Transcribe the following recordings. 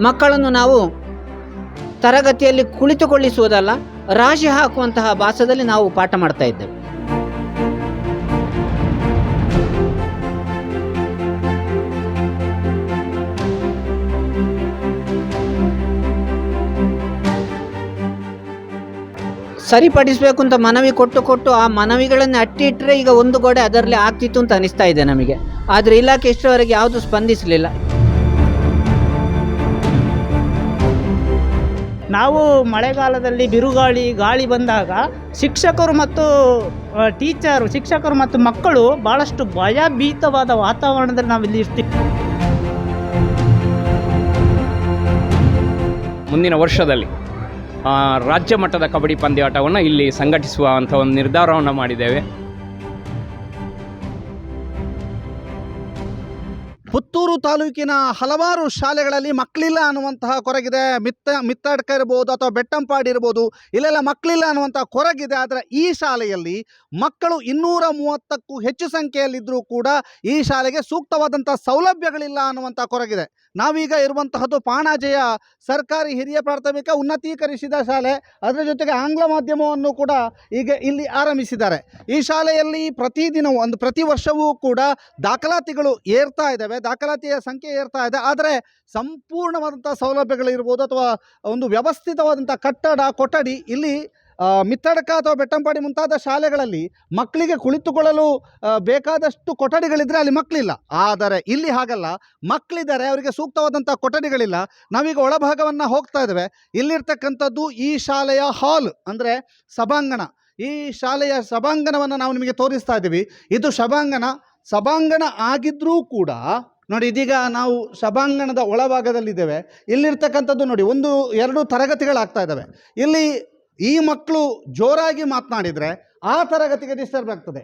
ಮಕ್ಕಳನ್ನು ನಾವು ತರಗತಿಯಲ್ಲಿ ಕುಳಿತುಕೊಳ್ಳಿಸುವುದಲ್ಲ, ರಾಶಿ ಹಾಕುವಂತಹ ಭಾಸದಲ್ಲಿ ನಾವು ಪಾಠ ಮಾಡ್ತಾ ಇದ್ದೇವೆ. ಸರಿಪಡಿಸಬೇಕು ಅಂತ ಮನವಿ ಕೊಟ್ಟು ಆ ಮನವಿಗಳನ್ನು ಅಟ್ಟಿಟ್ಟರೆ ಈಗ ಒಂದು ಗೋಡೆ ಅದರಲ್ಲಿ ಆಗ್ತಿತ್ತು ಅಂತ ಅನಿಸ್ತಾ ಇದೆ ನಮಗೆ. ಆದರೆ ಇಲಾಖೆ ಇಷ್ಟರವರೆಗೆ ಯಾವುದು ಸ್ಪಂದಿಸಲಿಲ್ಲ. ನಾವು ಮಳೆಗಾಲದಲ್ಲಿ ಗಾಳಿ ಬಂದಾಗ ಶಿಕ್ಷಕರು ಮತ್ತು ಮಕ್ಕಳು ಭಾಳಷ್ಟು ಭಯಭೀತವಾದ ವಾತಾವರಣದಲ್ಲಿ ನಾವಿಲ್ಲಿ ಇರ್ತೀವಿ. ಮುಂದಿನ ವರ್ಷದಲ್ಲಿ ರಾಜ್ಯ ಮಟ್ಟದ ಕಬಡ್ಡಿ ಪಂದ್ಯಾಟವನ್ನು ಇಲ್ಲಿ ಸಂಘಟಿಸುವಂಥ ಒಂದು ನಿರ್ಧಾರವನ್ನು ಮಾಡಿದ್ದೇವೆ. ಪುತ್ತೂರು ತಾಲೂಕಿನ ಹಲವಾರು ಶಾಲೆಗಳಲ್ಲಿ ಮಕ್ಕಳಿಲ್ಲ ಅನ್ನುವಂತಹ ಕೊರಗಿದೆ. ಮಿತ್ತಡ್ಕ ಇರ್ಬೋದು ಅಥವಾ ಬೆಟ್ಟಂಪಾಡಿ ಇರ್ಬೋದು, ಇಲ್ಲೆಲ್ಲ ಮಕ್ಕಳಿಲ್ಲ ಅನ್ನುವಂತಹ ಕೊರಗಿದೆ. ಆದರೆ ಈ ಶಾಲೆಯಲ್ಲಿ ಮಕ್ಕಳು 230ಕ್ಕೂ ಹೆಚ್ಚು ಸಂಖ್ಯೆಯಲ್ಲಿದ್ದರೂ ಕೂಡ ಈ ಶಾಲೆಗೆ ಸೂಕ್ತವಾದಂಥ ಸೌಲಭ್ಯಗಳಿಲ್ಲ ಅನ್ನುವಂಥ ಕೊರಗಿದೆ. ನಾವೀಗ ಇರುವಂತಹದ್ದು ಪಾಣಾಜೆಯ ಸರ್ಕಾರಿ ಹಿರಿಯ ಪ್ರಾಥಮಿಕ ಉನ್ನತೀಕರಿಸಿದ ಶಾಲೆ. ಅದರ ಜೊತೆಗೆ ಆಂಗ್ಲ ಮಾಧ್ಯಮವನ್ನು ಕೂಡ ಈಗ ಇಲ್ಲಿ ಆರಂಭಿಸಿದ್ದಾರೆ. ಈ ಶಾಲೆಯಲ್ಲಿ ಪ್ರತಿ ವರ್ಷವೂ ಕೂಡ ದಾಖಲಾತಿಗಳು ಏರ್ತಾ ಇದ್ದಾವೆ, ದಾಖಲಾತಿಯ ಸಂಖ್ಯೆ ಏರ್ತಾ ಇದೆ. ಆದರೆ ಸಂಪೂರ್ಣವಾದಂಥ ಸೌಲಭ್ಯಗಳಿರ್ಬೋದು ಅಥವಾ ಒಂದು ವ್ಯವಸ್ಥಿತವಾದಂಥ ಕೊಠಡಿ ಇಲ್ಲಿ ಮಿತ್ತಡ್ಕ ಅಥವಾ ಬೆಟ್ಟಂಪಾಡಿ ಮುಂತಾದ ಶಾಲೆಗಳಲ್ಲಿ ಮಕ್ಕಳಿಗೆ ಕುಳಿತುಕೊಳ್ಳಲು ಬೇಕಾದಷ್ಟು ಕೊಠಡಿಗಳಿದ್ದರೆ ಅಲ್ಲಿ ಮಕ್ಕಳಿಲ್ಲ. ಆದರೆ ಇಲ್ಲಿ ಹಾಗಲ್ಲ, ಮಕ್ಕಳಿದ್ದಾರೆ, ಅವರಿಗೆ ಸೂಕ್ತವಾದಂಥ ಕೊಠಡಿಗಳಿಲ್ಲ. ನಾವೀಗ ಒಳಭಾಗವನ್ನು ಹೋಗ್ತಾ ಇದ್ದೇವೆ. ಇಲ್ಲಿರ್ತಕ್ಕಂಥದ್ದು ಈ ಶಾಲೆಯ ಹಾಲ್, ಅಂದರೆ ಸಭಾಂಗಣ. ಈ ಶಾಲೆಯ ಸಭಾಂಗಣವನ್ನು ನಾವು ನಿಮಗೆ ತೋರಿಸ್ತಾ ಇದ್ದೀವಿ. ಇದು ಸಭಾಂಗಣ ಆಗಿದ್ರೂ ಕೂಡ ನೋಡಿ, ಇದೀಗ ನಾವು ಸಭಾಂಗಣದ ಒಳಭಾಗದಲ್ಲಿದ್ದೇವೆ. ಇಲ್ಲಿರ್ತಕ್ಕಂಥದ್ದು ನೋಡಿ, 1-2 ತರಗತಿಗಳಾಗ್ತಾ ಇದ್ದಾವೆ. ಇಲ್ಲಿ ಈ ಮಕ್ಕಳು ಜೋರಾಗಿ ಮಾತನಾಡಿದರೆ ಆ ತರಗತಿಗೆ ಡಿಸ್ಟರ್ಬ್ ಆಗ್ತದೆ,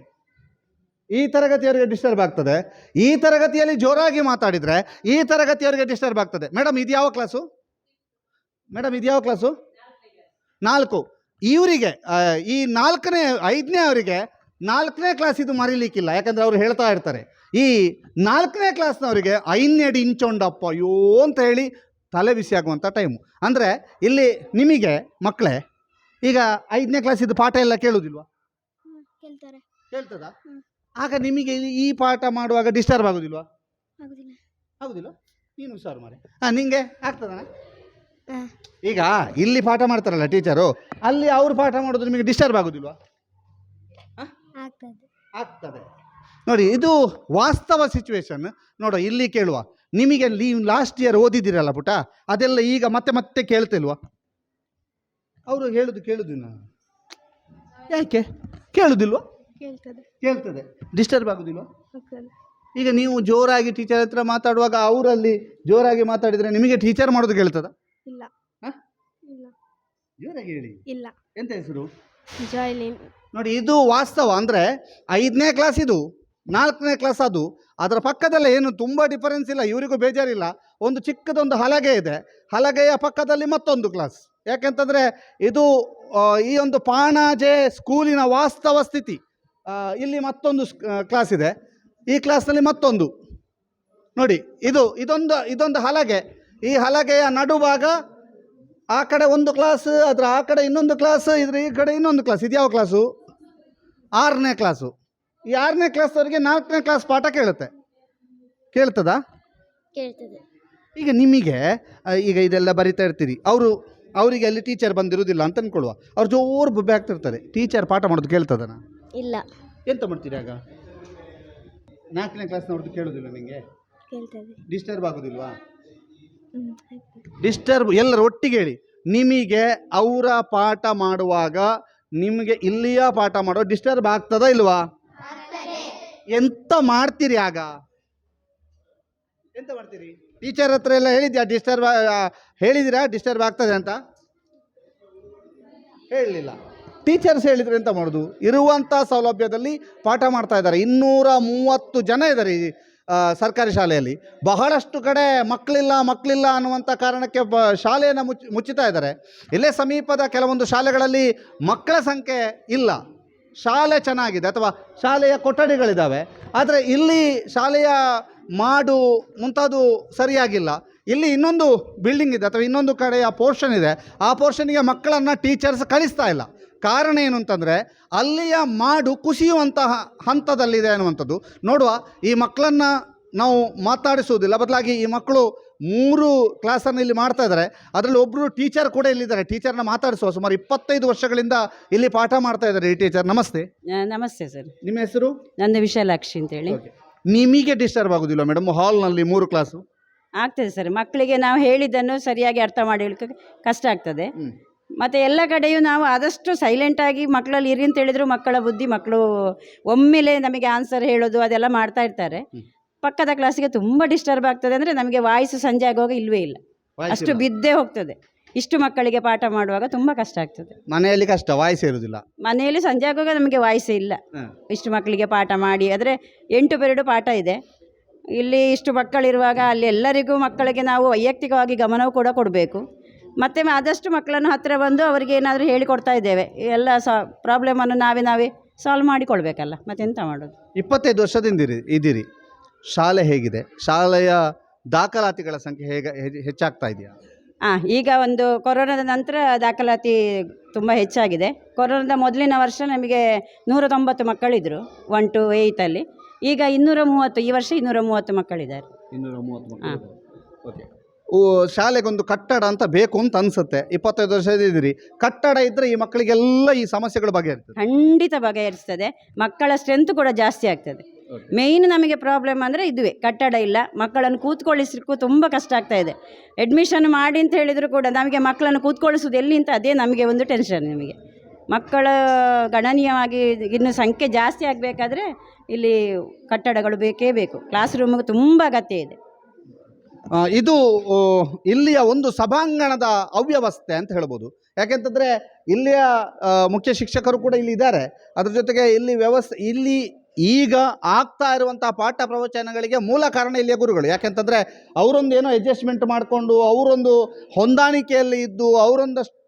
ಈ ತರಗತಿಯವರಿಗೆ ಡಿಸ್ಟರ್ಬ್ ಆಗ್ತದೆ. ಈ ತರಗತಿಯಲ್ಲಿ ಜೋರಾಗಿ ಮಾತಾಡಿದರೆ ಈ ತರಗತಿಯವರಿಗೆ ಡಿಸ್ಟರ್ಬ್ ಆಗ್ತದೆ. ಮೇಡಮ್ ಇದು ಯಾವ ಕ್ಲಾಸು? 4. ಇವರಿಗೆ ಈ 5ನೇ ಅವರಿಗೆ 4ನೇ ಕ್ಲಾಸ್ ಇದು ಮರೀಲಿಕ್ಕಿಲ್ಲ. ಯಾಕಂದರೆ ಅವರು ಹೇಳ್ತಾ ಇರ್ತಾರೆ, ಈ 4ನೇ ಕ್ಲಾಸ್ನವರಿಗೆ 5 ಇಂಚೊಂಡಪ್ಪ ಅಯ್ಯೋ ಅಂತ ಹೇಳಿ ತಲೆ ಬಿಸಿ ಆಗುವಂಥ ಟೈಮು. ಅಂದರೆ ಇಲ್ಲಿ ನಿಮಗೆ ಮಕ್ಕಳೇ ಈಗ 5ನೇ ಕ್ಲಾಸಿದ್ದು ಪಾಠ ಎಲ್ಲ ಕೇಳುವುದಿಲ್ವಾ? ಕೇಳ್ತದ? ಆಗ ನಿಮಗೆ ಈ ಪಾಠ ಮಾಡುವಾಗ ಡಿಸ್ಟರ್ಬ್ ಆಗೋದಿಲ್ವಾ? ಆಗೋದಿಲ್ಲ. ನೀನು ಹುಷಾರು ಮಾರೆ. ನಿಂಗೆ ಆಗ್ತದಣ್ಣ? ಈಗ ಇಲ್ಲಿ ಪಾಠ ಮಾಡ್ತಾರಲ್ಲ ಟೀಚರು, ಅಲ್ಲಿ ಅವ್ರು ಪಾಠ ಮಾಡೋದು ನಿಮಗೆ ಡಿಸ್ಟರ್ಬ್ ಆಗೋದಿಲ್ವಾ? ಆಗ್ತದೆ. ನೋಡಿ, ಇದು ವಾಸ್ತವ ಸಿಚುವೇಶನ್. ನೋಡೋ, ಇಲ್ಲಿ ಕೇಳುವ, ನಿಮಗೆ ನೀವು ಲಾಸ್ಟ್ ಇಯರ್ ಓದಿದ್ದೀರಲ್ಲ ಪುಟ, ಅದೆಲ್ಲ ಈಗ ಮತ್ತೆ ಕೇಳ್ತಿಲ್ವಾ? ಅವರು ಕೇಳುದಿಲ್ಲ. ಯಾಕೆ ಕೇಳುದಿಲ್ವಾ? ಕೇಳ್ತದೆ. ಡಿಸ್ಟರ್ಬ್ ಆಗೋದಿಲ್ವಾ? ಈಗ ನೀವು ಜೋರಾಗಿ ಟೀಚರ್ ಹತ್ರ ಮಾತಾಡುವಾಗ ಅವರಲ್ಲಿ ಜೋರಾಗಿ ಮಾತಾಡಿದರೆ ನಿಮಗೆ ಟೀಚರ್ ಮಾಡೋದು ಕೇಳ್ತದ? ಇಲ್ಲ. ಜೋರಾಗಿ ಹೇಳಿ. ಇಲ್ಲ. ಎಂತ ಹೆಸರು? ನೋಡಿ, ಇದು ವಾಸ್ತವ. ಅಂದರೆ 5ನೇ ಕ್ಲಾಸ್ ಇದು, 4ನೇ ಕ್ಲಾಸ್ ಅದು. ಅದರ ಪಕ್ಕದಲ್ಲೇ ಏನು ತುಂಬ ಡಿಫರೆನ್ಸ್ ಇಲ್ಲ, ಇವರಿಗೂ ಬೇಜಾರಿಲ್ಲ. ಒಂದು ಚಿಕ್ಕದೊಂದು ಹಲಗೆ ಇದೆ, ಹಲಗೆಯ ಪಕ್ಕದಲ್ಲಿ ಮತ್ತೊಂದು ಕ್ಲಾಸ್. ಯಾಕೆಂತಂದರೆ ಇದು ಈ ಒಂದು ಪಾಣಾಜೆ ಸ್ಕೂಲಿನ ವಾಸ್ತವ ಸ್ಥಿತಿ. ಇಲ್ಲಿ ಮತ್ತೊಂದು ಕ್ಲಾಸ್ ಇದೆ, ಈ ಕ್ಲಾಸ್ನಲ್ಲಿ ಮತ್ತೊಂದು. ನೋಡಿ, ಇದೊಂದು ಹಲಗೆ. ಈ ಹಲಗೆಯ ನಡುಭಾಗ ಆ ಕಡೆ ಒಂದು ಕ್ಲಾಸ್, ಅದರ ಆ ಕಡೆ ಇನ್ನೊಂದು ಕ್ಲಾಸ್, ಇದ್ರ ಈ ಕಡೆ ಇನ್ನೊಂದು ಕ್ಲಾಸ್. ಇದು ಯಾವ ಕ್ಲಾಸು? 6ನೇ ಕ್ಲಾಸು. ಈ 6ನೇ ಕ್ಲಾಸ್ವರೆಗೆ 4ನೇ ಕ್ಲಾಸ್ ಪಾಠ ಕೇಳ್ತದಾ? ಕೇಳ್ತದೆ. ಈಗ ನಿಮಗೆ ಈಗ ಇದೆಲ್ಲ ಬರಿತಾ ಇರ್ತೀರಿ, ಅವರಿಗೆ ಅಲ್ಲಿ ಟೀಚರ್ ಬಂದಿರೋದಿಲ್ಲ ಅಂತ ಅಂದ್ಕೊಳ್ಳುವ, ಅವ್ರು ಜೋರು ಬುಬ್ಬೆ ಆಗ್ತಿರ್ತಾರೆ. ಟೀಚರ್ ಪಾಠ ಮಾಡೋದು ಕೇಳ್ತದನಾ? ಇಲ್ಲ. ಎಂತ ಮಾಡ್ತೀರಿ ಆಗ? 4ನೇ ಕ್ಲಾಸ್ನವ್ರದ್ದು ಕೇಳೋದಿಲ್ಲ ನಿಮಗೆ? ಡಿಸ್ಟರ್ಬ್ ಆಗೋದಿಲ್ವಾ? ಡಿಸ್ಟರ್ಬ್ ಎಲ್ಲರೂ ಒಟ್ಟಿಗೆ ಹೇಳಿ. ನಿಮಗೆ ಅವರ ಪಾಠ ಮಾಡುವಾಗ ನಿಮಗೆ ಇಲ್ಲಿಯ ಪಾಠ ಮಾಡೋ ಡಿಸ್ಟರ್ಬ್ ಆಗ್ತದಾ ಇಲ್ವಾ? ಎಂತ ಮಾಡ್ತೀರಿ ಆಗ? ಎಂತ ಮಾಡ್ತೀರಿ? ಟೀಚರ್ ಹತ್ರ ಎಲ್ಲ ಹೇಳಿದ್ದೀರಾ ಡಿಸ್ಟರ್ಬ್ ಆಗ್ತದೆ ಅಂತ? ಹೇಳಲಿಲ್ಲ. ಟೀಚರ್ಸ್ ಹೇಳಿದ್ರೆ ಎಂತ ಮಾಡೋದು? ಇರುವಂಥ ಸೌಲಭ್ಯದಲ್ಲಿ ಪಾಠ ಮಾಡ್ತಾ ಇದ್ದಾರೆ. 230 ಜನ ಇದ್ದಾರೆ ಈ ಸರ್ಕಾರಿ ಶಾಲೆಯಲ್ಲಿ. ಬಹಳಷ್ಟು ಕಡೆ ಮಕ್ಕಳಿಲ್ಲ ಅನ್ನುವಂಥ ಕಾರಣಕ್ಕೆ ಶಾಲೆಯನ್ನು ಮುಚ್ಚುತ್ತಾ ಇದ್ದಾರೆ. ಇಲ್ಲೇ ಸಮೀಪದ ಕೆಲವೊಂದು ಶಾಲೆಗಳಲ್ಲಿ ಮಕ್ಕಳ ಸಂಖ್ಯೆ ಇಲ್ಲ, ಶಾಲೆ ಚೆನ್ನಾಗಿದೆ ಅಥವಾ ಶಾಲೆಯ ಕೊಠಡಿಗಳಿದ್ದಾವೆ, ಆದರೆ ಇಲ್ಲಿ ಶಾಲೆಯ ಮಾಡು ಮುಂತಾದು ಸರಿಯಾಗಿಲ್ಲ. ಇಲ್ಲಿ ಇನ್ನೊಂದು ಬಿಲ್ಡಿಂಗ್ ಇದೆ ಅಥವಾ ಇನ್ನೊಂದು ಕಡೆಯ ಪೋರ್ಷನ್ ಇದೆ, ಆ ಪೋರ್ಷನ್ಗೆ ಮಕ್ಕಳನ್ನು ಟೀಚರ್ಸ್ ಕಳಿಸ್ತಾ ಇಲ್ಲ. ಕಾರಣ ಏನು ಅಂತಂದರೆ ಅಲ್ಲಿಯ ಮಾಡು ಕುಸಿಯುವಂತಹ ಹಂತದಲ್ಲಿದೆ ಅನ್ನುವಂಥದ್ದು. ನೋಡುವ, ಈ ಮಕ್ಕಳನ್ನು ನಾವು ಮಾತಾಡಿಸುವುದಿಲ್ಲ, ಬದಲಾಗಿ ಈ ಮಕ್ಕಳು 3 ಕ್ಲಾಸನ್ನು ಇಲ್ಲಿ ಮಾಡ್ತಾ ಇದ್ದಾರೆ. ಅದರಲ್ಲಿ ಒಬ್ಬರು ಟೀಚರ್ ಕೂಡ ಇಲ್ಲಿದ್ದಾರೆ. ಟೀಚರ್ನ ಮಾತಾಡಿಸುವ. ಸುಮಾರು 25 ವರ್ಷಗಳಿಂದ ಇಲ್ಲಿ ಪಾಠ ಮಾಡ್ತಾ ಇದ್ದಾರೆ ಈ ಟೀಚರ್. ನಮಸ್ತೆ. ನಮಸ್ತೆ ಸರ್. ನಿಮ್ಮ ಹೆಸರು? ನಂದು ವಿಶಾಲಾಕ್ಷಿ ಅಂತೇಳಿ. ನಿಮಗೆ ಡಿಸ್ಟರ್ಬ್ ಆಗೋದಿಲ್ಲ ಮೇಡಮ್ ಹಾಲ್ನಲ್ಲಿ 3 ಕ್ಲಾಸು? ಆಗ್ತದೆ ಸರ್, ಮಕ್ಕಳಿಗೆ ನಾವು ಹೇಳಿದ್ದನ್ನು ಸರಿಯಾಗಿ ಅರ್ಥ ಮಾಡಿ ಕಷ್ಟ ಆಗ್ತದೆ. ಮತ್ತು ಎಲ್ಲ ಕಡೆಯೂ ನಾವು ಆದಷ್ಟು ಸೈಲೆಂಟಾಗಿ ಮಕ್ಕಳಲ್ಲಿ ಇರಿ ಅಂತ ಹೇಳಿದ್ರು ಮಕ್ಕಳ ಬುದ್ಧಿ, ಮಕ್ಕಳು ಒಮ್ಮೆಲೆ ನಮಗೆ ಆನ್ಸರ್ ಹೇಳೋದು ಅದೆಲ್ಲ ಮಾಡ್ತಾ ಇರ್ತಾರೆ. ಪಕ್ಕದ ಕ್ಲಾಸಿಗೆ ತುಂಬ ಡಿಸ್ಟರ್ಬ್ ಆಗ್ತದೆ. ಅಂದರೆ ನಮಗೆ ವಾಯ್ಸು ಸಂಜೆ ಆಗುವಾಗ ಇಲ್ಲವೇ ಇಲ್ಲ, ಅಷ್ಟು ಬಿದ್ದೇ ಹೋಗ್ತದೆ. ಇಷ್ಟು ಮಕ್ಕಳಿಗೆ ಪಾಠ ಮಾಡುವಾಗ ತುಂಬ ಕಷ್ಟ ಆಗ್ತದೆ. ಮನೆಯಲ್ಲಿ ಕಷ್ಟ, ವಾಯ್ಸ್ ಇರುವುದಿಲ್ಲ. ಮನೆಯಲ್ಲಿ ಸಂಜೆ ಆಗುವಾಗ ನಮಗೆ ವಾಯ್ಸೇ ಇಲ್ಲ. ಇಷ್ಟು ಮಕ್ಕಳಿಗೆ ಪಾಠ ಮಾಡಿ, ಆದರೆ 8 ಪೀರಿಯಡ್ ಪಾಠ ಇದೆ. ಇಲ್ಲಿ ಇಷ್ಟು ಮಕ್ಕಳಿರುವಾಗ ಅಲ್ಲಿ ಎಲ್ಲರಿಗೂ ಮಕ್ಕಳಿಗೆ ನಾವು ವೈಯಕ್ತಿಕವಾಗಿ ಗಮನವೂ ಕೂಡ ಕೊಡಬೇಕು. ಮತ್ತು ಆದಷ್ಟು ಮಕ್ಕಳನ್ನು ಹತ್ತಿರ ಬಂದು ಅವರಿಗೆ ಏನಾದರೂ ಹೇಳಿಕೊಡ್ತಾ ಇದ್ದೇವೆ. ಎಲ್ಲ ಪ್ರಾಬ್ಲಮನ್ನು ನಾವೇ ಸಾಲ್ವ್ ಮಾಡಿಕೊಳ್ಬೇಕಲ್ಲ, ಮತ್ತೆಂತ ಮಾಡೋದು. 25 ವರ್ಷದಿಂದ ಇದ್ದೀರಿ. ಶಾಲೆ ಹೇಗಿದೆ? ಶಾಲೆಯ ದಾಖಲಾತಿಗಳ ಸಂಖ್ಯೆ ಹೆಚ್ಚಾಗ್ತಾ ಇದೆಯಾ? ಈಗ ಒಂದು ಕೊರೋನಾದ ನಂತರ ದಾಖಲಾತಿ ತುಂಬ ಹೆಚ್ಚಾಗಿದೆ. ಕೊರೋನಾದ ಮೊದಲಿನ ವರ್ಷ ನಮಗೆ 190 ಮಕ್ಕಳಿದ್ದರು 1 to 8 ಈಗ 230, ಈ ವರ್ಷ 230 ಮಕ್ಕಳಿದ್ದಾರೆ. 230. ಓಕೆ. ಶಾಲೆಗೊಂದು ಕಟ್ಟಡ ಅಂತ ಬೇಕು ಅಂತ ಅನಿಸುತ್ತೆ. 25 ವರ್ಷದ ಇದ್ದೀರಿ, ಕಟ್ಟಡ ಇದ್ದರೆ ಈ ಮಕ್ಕಳಿಗೆಲ್ಲ ಈ ಸಮಸ್ಯೆಗಳು ಬಗೆಹರಿಸ್ತದೆ. ಖಂಡಿತ ಬಗೆಹರಿಸ್ತದೆ. ಮಕ್ಕಳ ಸ್ಟ್ರೆಂತ್ ಕೂಡ ಜಾಸ್ತಿ ಆಗ್ತದೆ. ಮೇಯ್ನ್ ನಮಗೆ ಪ್ರಾಬ್ಲಮ್ ಅಂದರೆ ಇದುವೇ, ಕಟ್ಟಡ ಇಲ್ಲ. ಮಕ್ಕಳನ್ನು ಕೂತ್ಕೊಳ್ಳಿಸಲಿಕ್ಕೂ ತುಂಬ ಕಷ್ಟ ಆಗ್ತಾ ಇದೆ. ಅಡ್ಮಿಷನ್ ಮಾಡಿ ಅಂತ ಹೇಳಿದರೂ ಕೂಡ ನಮಗೆ ಮಕ್ಕಳನ್ನು ಕೂತ್ಕೊಳ್ಳಿಸೋದು ಎಲ್ಲಿ ಅಂತ ಅದೇ ನಮಗೆ ಒಂದು ಟೆನ್ಷನ್. ನಮಗೆ ಮಕ್ಕಳ ಗಣನೀಯವಾಗಿ ಇನ್ನು ಸಂಖ್ಯೆ ಜಾಸ್ತಿ ಆಗಬೇಕಾದ್ರೆ ಇಲ್ಲಿ ಕಟ್ಟಡಗಳು ಬೇಕೇ ಬೇಕು. ಕ್ಲಾಸ್ ರೂಮಿಗೆ ತುಂಬ ಅಗತ್ಯ ಇದೆ. ಇದು ಇಲ್ಲಿಯ ಒಂದು ಸಭಾಂಗಣದ ಅವ್ಯವಸ್ಥೆ ಅಂತ ಹೇಳ್ಬೋದು. ಯಾಕೆಂತಂದರೆ ಇಲ್ಲಿಯ ಮುಖ್ಯ ಶಿಕ್ಷಕರು ಕೂಡ ಇಲ್ಲಿ ಇದ್ದಾರೆ. ಅದ್ರ ಜೊತೆಗೆ ಇಲ್ಲಿ ಈಗ ಆಗ್ತಾ ಇರುವಂಥ ಪಾಠ ಪ್ರವಚನಗಳಿಗೆ ಮೂಲ ಕಾರಣ ಇಲ್ಲಿಯ ಗುರುಗಳು. ಯಾಕೆಂತಂದರೆ ಅವರೊಂದು ಏನೋ ಅಡ್ಜಸ್ಟ್ಮೆಂಟ್ ಮಾಡಿಕೊಂಡು, ಅವರೊಂದು ಹೊಂದಾಣಿಕೆಯಲ್ಲಿ ಇದ್ದು, ಅವರೊಂದಷ್ಟು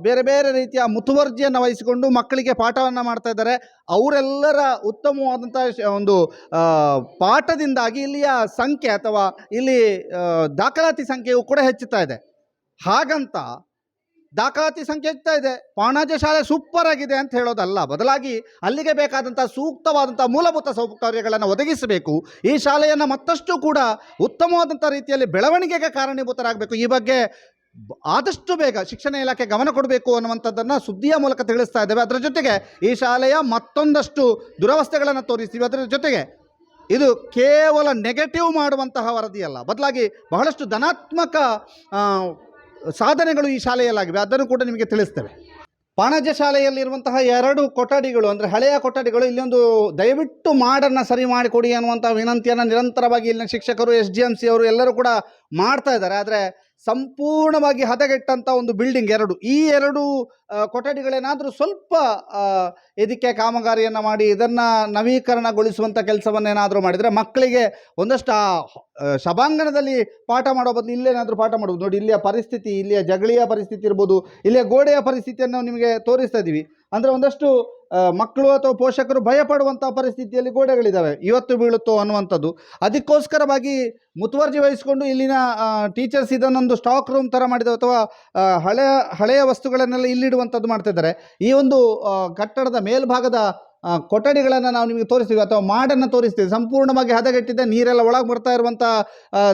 ಬೇರೆ ಬೇರೆ ರೀತಿಯ ಮುತುವರ್ಜಿಯನ್ನು ವಹಿಸಿಕೊಂಡು ಮಕ್ಕಳಿಗೆ ಪಾಠವನ್ನು ಮಾಡ್ತಾ ಇದ್ದಾರೆ. ಅವರೆಲ್ಲರ ಉತ್ತಮವಾದಂಥ ಒಂದು ಪಾಠದಿಂದಾಗಿ ಇಲ್ಲಿಯ ಸಂಖ್ಯೆ ಅಥವಾ ಇಲ್ಲಿ ದಾಖಲಾತಿ ಸಂಖ್ಯೆಯು ಕೂಡ ಹೆಚ್ಚುತ್ತಾ ಇದೆ. ಹಾಗಂತ ದಾಖಲಾತಿ ಸಂಖ್ಯೆ ಹೆಚ್ಚುತ್ತಾ ಇದೆ, ಪಾಣಾಜೆ ಶಾಲೆ ಸೂಪರ್ ಆಗಿದೆ ಅಂತ ಹೇಳೋದಲ್ಲ. ಬದಲಾಗಿ ಅಲ್ಲಿಗೆ ಬೇಕಾದಂಥ ಸೂಕ್ತವಾದಂಥ ಮೂಲಭೂತ ಸೌಕರ್ಯಗಳನ್ನು ಒದಗಿಸಬೇಕು. ಈ ಶಾಲೆಯನ್ನು ಮತ್ತಷ್ಟು ಕೂಡ ಉತ್ತಮವಾದಂಥ ರೀತಿಯಲ್ಲಿ ಬೆಳವಣಿಗೆಗೆ ಕಾರಣೀಭೂತರಾಗಬೇಕು. ಈ ಬಗ್ಗೆ ಆದಷ್ಟು ಬೇಗ ಶಿಕ್ಷಣ ಇಲಾಖೆ ಗಮನ ಕೊಡಬೇಕು ಅನ್ನುವಂಥದ್ದನ್ನು ಸುದ್ದಿಯ ಮೂಲಕ ತಿಳಿಸ್ತಾ ಇದ್ದೇವೆ. ಅದರ ಜೊತೆಗೆ ಈ ಶಾಲೆಯ ಮತ್ತೊಂದಷ್ಟು ದುರವಸ್ಥೆಗಳನ್ನು ತೋರಿಸ್ತೀವಿ. ಅದರ ಜೊತೆಗೆ ಇದು ಕೇವಲ ನೆಗೆಟಿವ್ ಮಾಡುವಂತಹ ವರದಿಯಲ್ಲ, ಬದಲಾಗಿ ಬಹಳಷ್ಟು ಧನಾತ್ಮಕ ಸಾಧನೆಗಳು ಈ ಶಾಲೆಯಲ್ಲಾಗಿವೆ. ಅದನ್ನು ಕೂಡ ನಿಮಗೆ ತಿಳಿಸ್ತೇವೆ. ಪಾಣಾಜೆ ಶಾಲೆಯಲ್ಲಿರುವಂತಹ 2 ಕೊಠಡಿಗಳು ಅಂದರೆ ಹಳೆಯ ಕೊಠಡಿಗಳು, ಇಲ್ಲೊಂದು ದಯವಿಟ್ಟು ಮಾಡನ್ನು ಸರಿ ಮಾಡಿಕೊಡಿ ಅನ್ನುವಂಥ ವಿನಂತಿಯನ್ನು ನಿರಂತರವಾಗಿ ಇಲ್ಲಿನ ಶಿಕ್ಷಕರು, SDMC ಅವರು ಎಲ್ಲರೂ ಕೂಡ ಮಾಡ್ತಾ ಇದ್ದಾರೆ. ಆದರೆ ಸಂಪೂರ್ಣವಾಗಿ ಹದಗೆಟ್ಟಂಥ ಒಂದು ಬಿಲ್ಡಿಂಗ್ 2, ಈ 2 ಕೊಠಡಿಗಳೇನಾದರೂ ಸ್ವಲ್ಪ ಇದಕ್ಕೆ ಕಾಮಗಾರಿಯನ್ನು ಮಾಡಿ ಇದನ್ನು ನವೀಕರಣಗೊಳಿಸುವಂಥ ಕೆಲಸವನ್ನೇನಾದರೂ ಮಾಡಿದರೆ ಮಕ್ಕಳಿಗೆ ಒಂದಷ್ಟು ಸಭಾಂಗಣದಲ್ಲಿ ಪಾಠ ಮಾಡೋ ಬದಲು ಇಲ್ಲೇನಾದರೂ ಪಾಠ ಮಾಡ್ಬೋದು. ನೋಡಿ, ಇಲ್ಲಿಯ ಪರಿಸ್ಥಿತಿ, ಇಲ್ಲಿಯ ಜಗಳಿಯ ಪರಿಸ್ಥಿತಿ ಇರ್ಬೋದು, ಇಲ್ಲಿಯ ಗೋಡೆಯ ಪರಿಸ್ಥಿತಿಯನ್ನು ನಾವು ನಿಮಗೆ ತೋರಿಸ್ತಾ ಇದ್ದೀವಿ. ಅಂದರೆ ಒಂದಷ್ಟು ಮಕ್ಕಳು ಅಥವಾ ಪೋಷಕರು ಭಯಪಡುವಂಥ ಪರಿಸ್ಥಿತಿಯಲ್ಲಿ ಗೋಡೆಗಳಿದ್ದಾವೆ, ಇವತ್ತು ಬೀಳುತ್ತೋ ಅನ್ನುವಂಥದ್ದು. ಅದಕ್ಕೋಸ್ಕರವಾಗಿ ಮುತುವರ್ಜಿ ವಹಿಸಿಕೊಂಡು ಇಲ್ಲಿನ ಟೀಚರ್ಸ್ ಇದನ್ನೊಂದು ಸ್ಟಾಕ್ ರೂಮ್ ಥರ ಮಾಡಿದ ಅಥವಾ ಹಳೆಯ ವಸ್ತುಗಳನ್ನೆಲ್ಲ ಇಲ್ಲಿಡುವಂಥದ್ದು ಮಾಡ್ತಿದ್ದಾರೆ. ಈ ಒಂದು ಕಟ್ಟಡದ ಮೇಲ್ಭಾಗದ ಕೊಠಡಿಗಳನ್ನು ನಾವು ನಿಮಗೆ ತೋರಿಸ್ತೀವಿ ಅಥವಾ ಮಾಡನ್ನು ತೋರಿಸ್ತೀವಿ. ಸಂಪೂರ್ಣವಾಗಿ ಹದಗೆಟ್ಟಿದೆ, ನೀರೆಲ್ಲ ಒಳಗೆ ಬರ್ತಾ ಇರುವಂಥ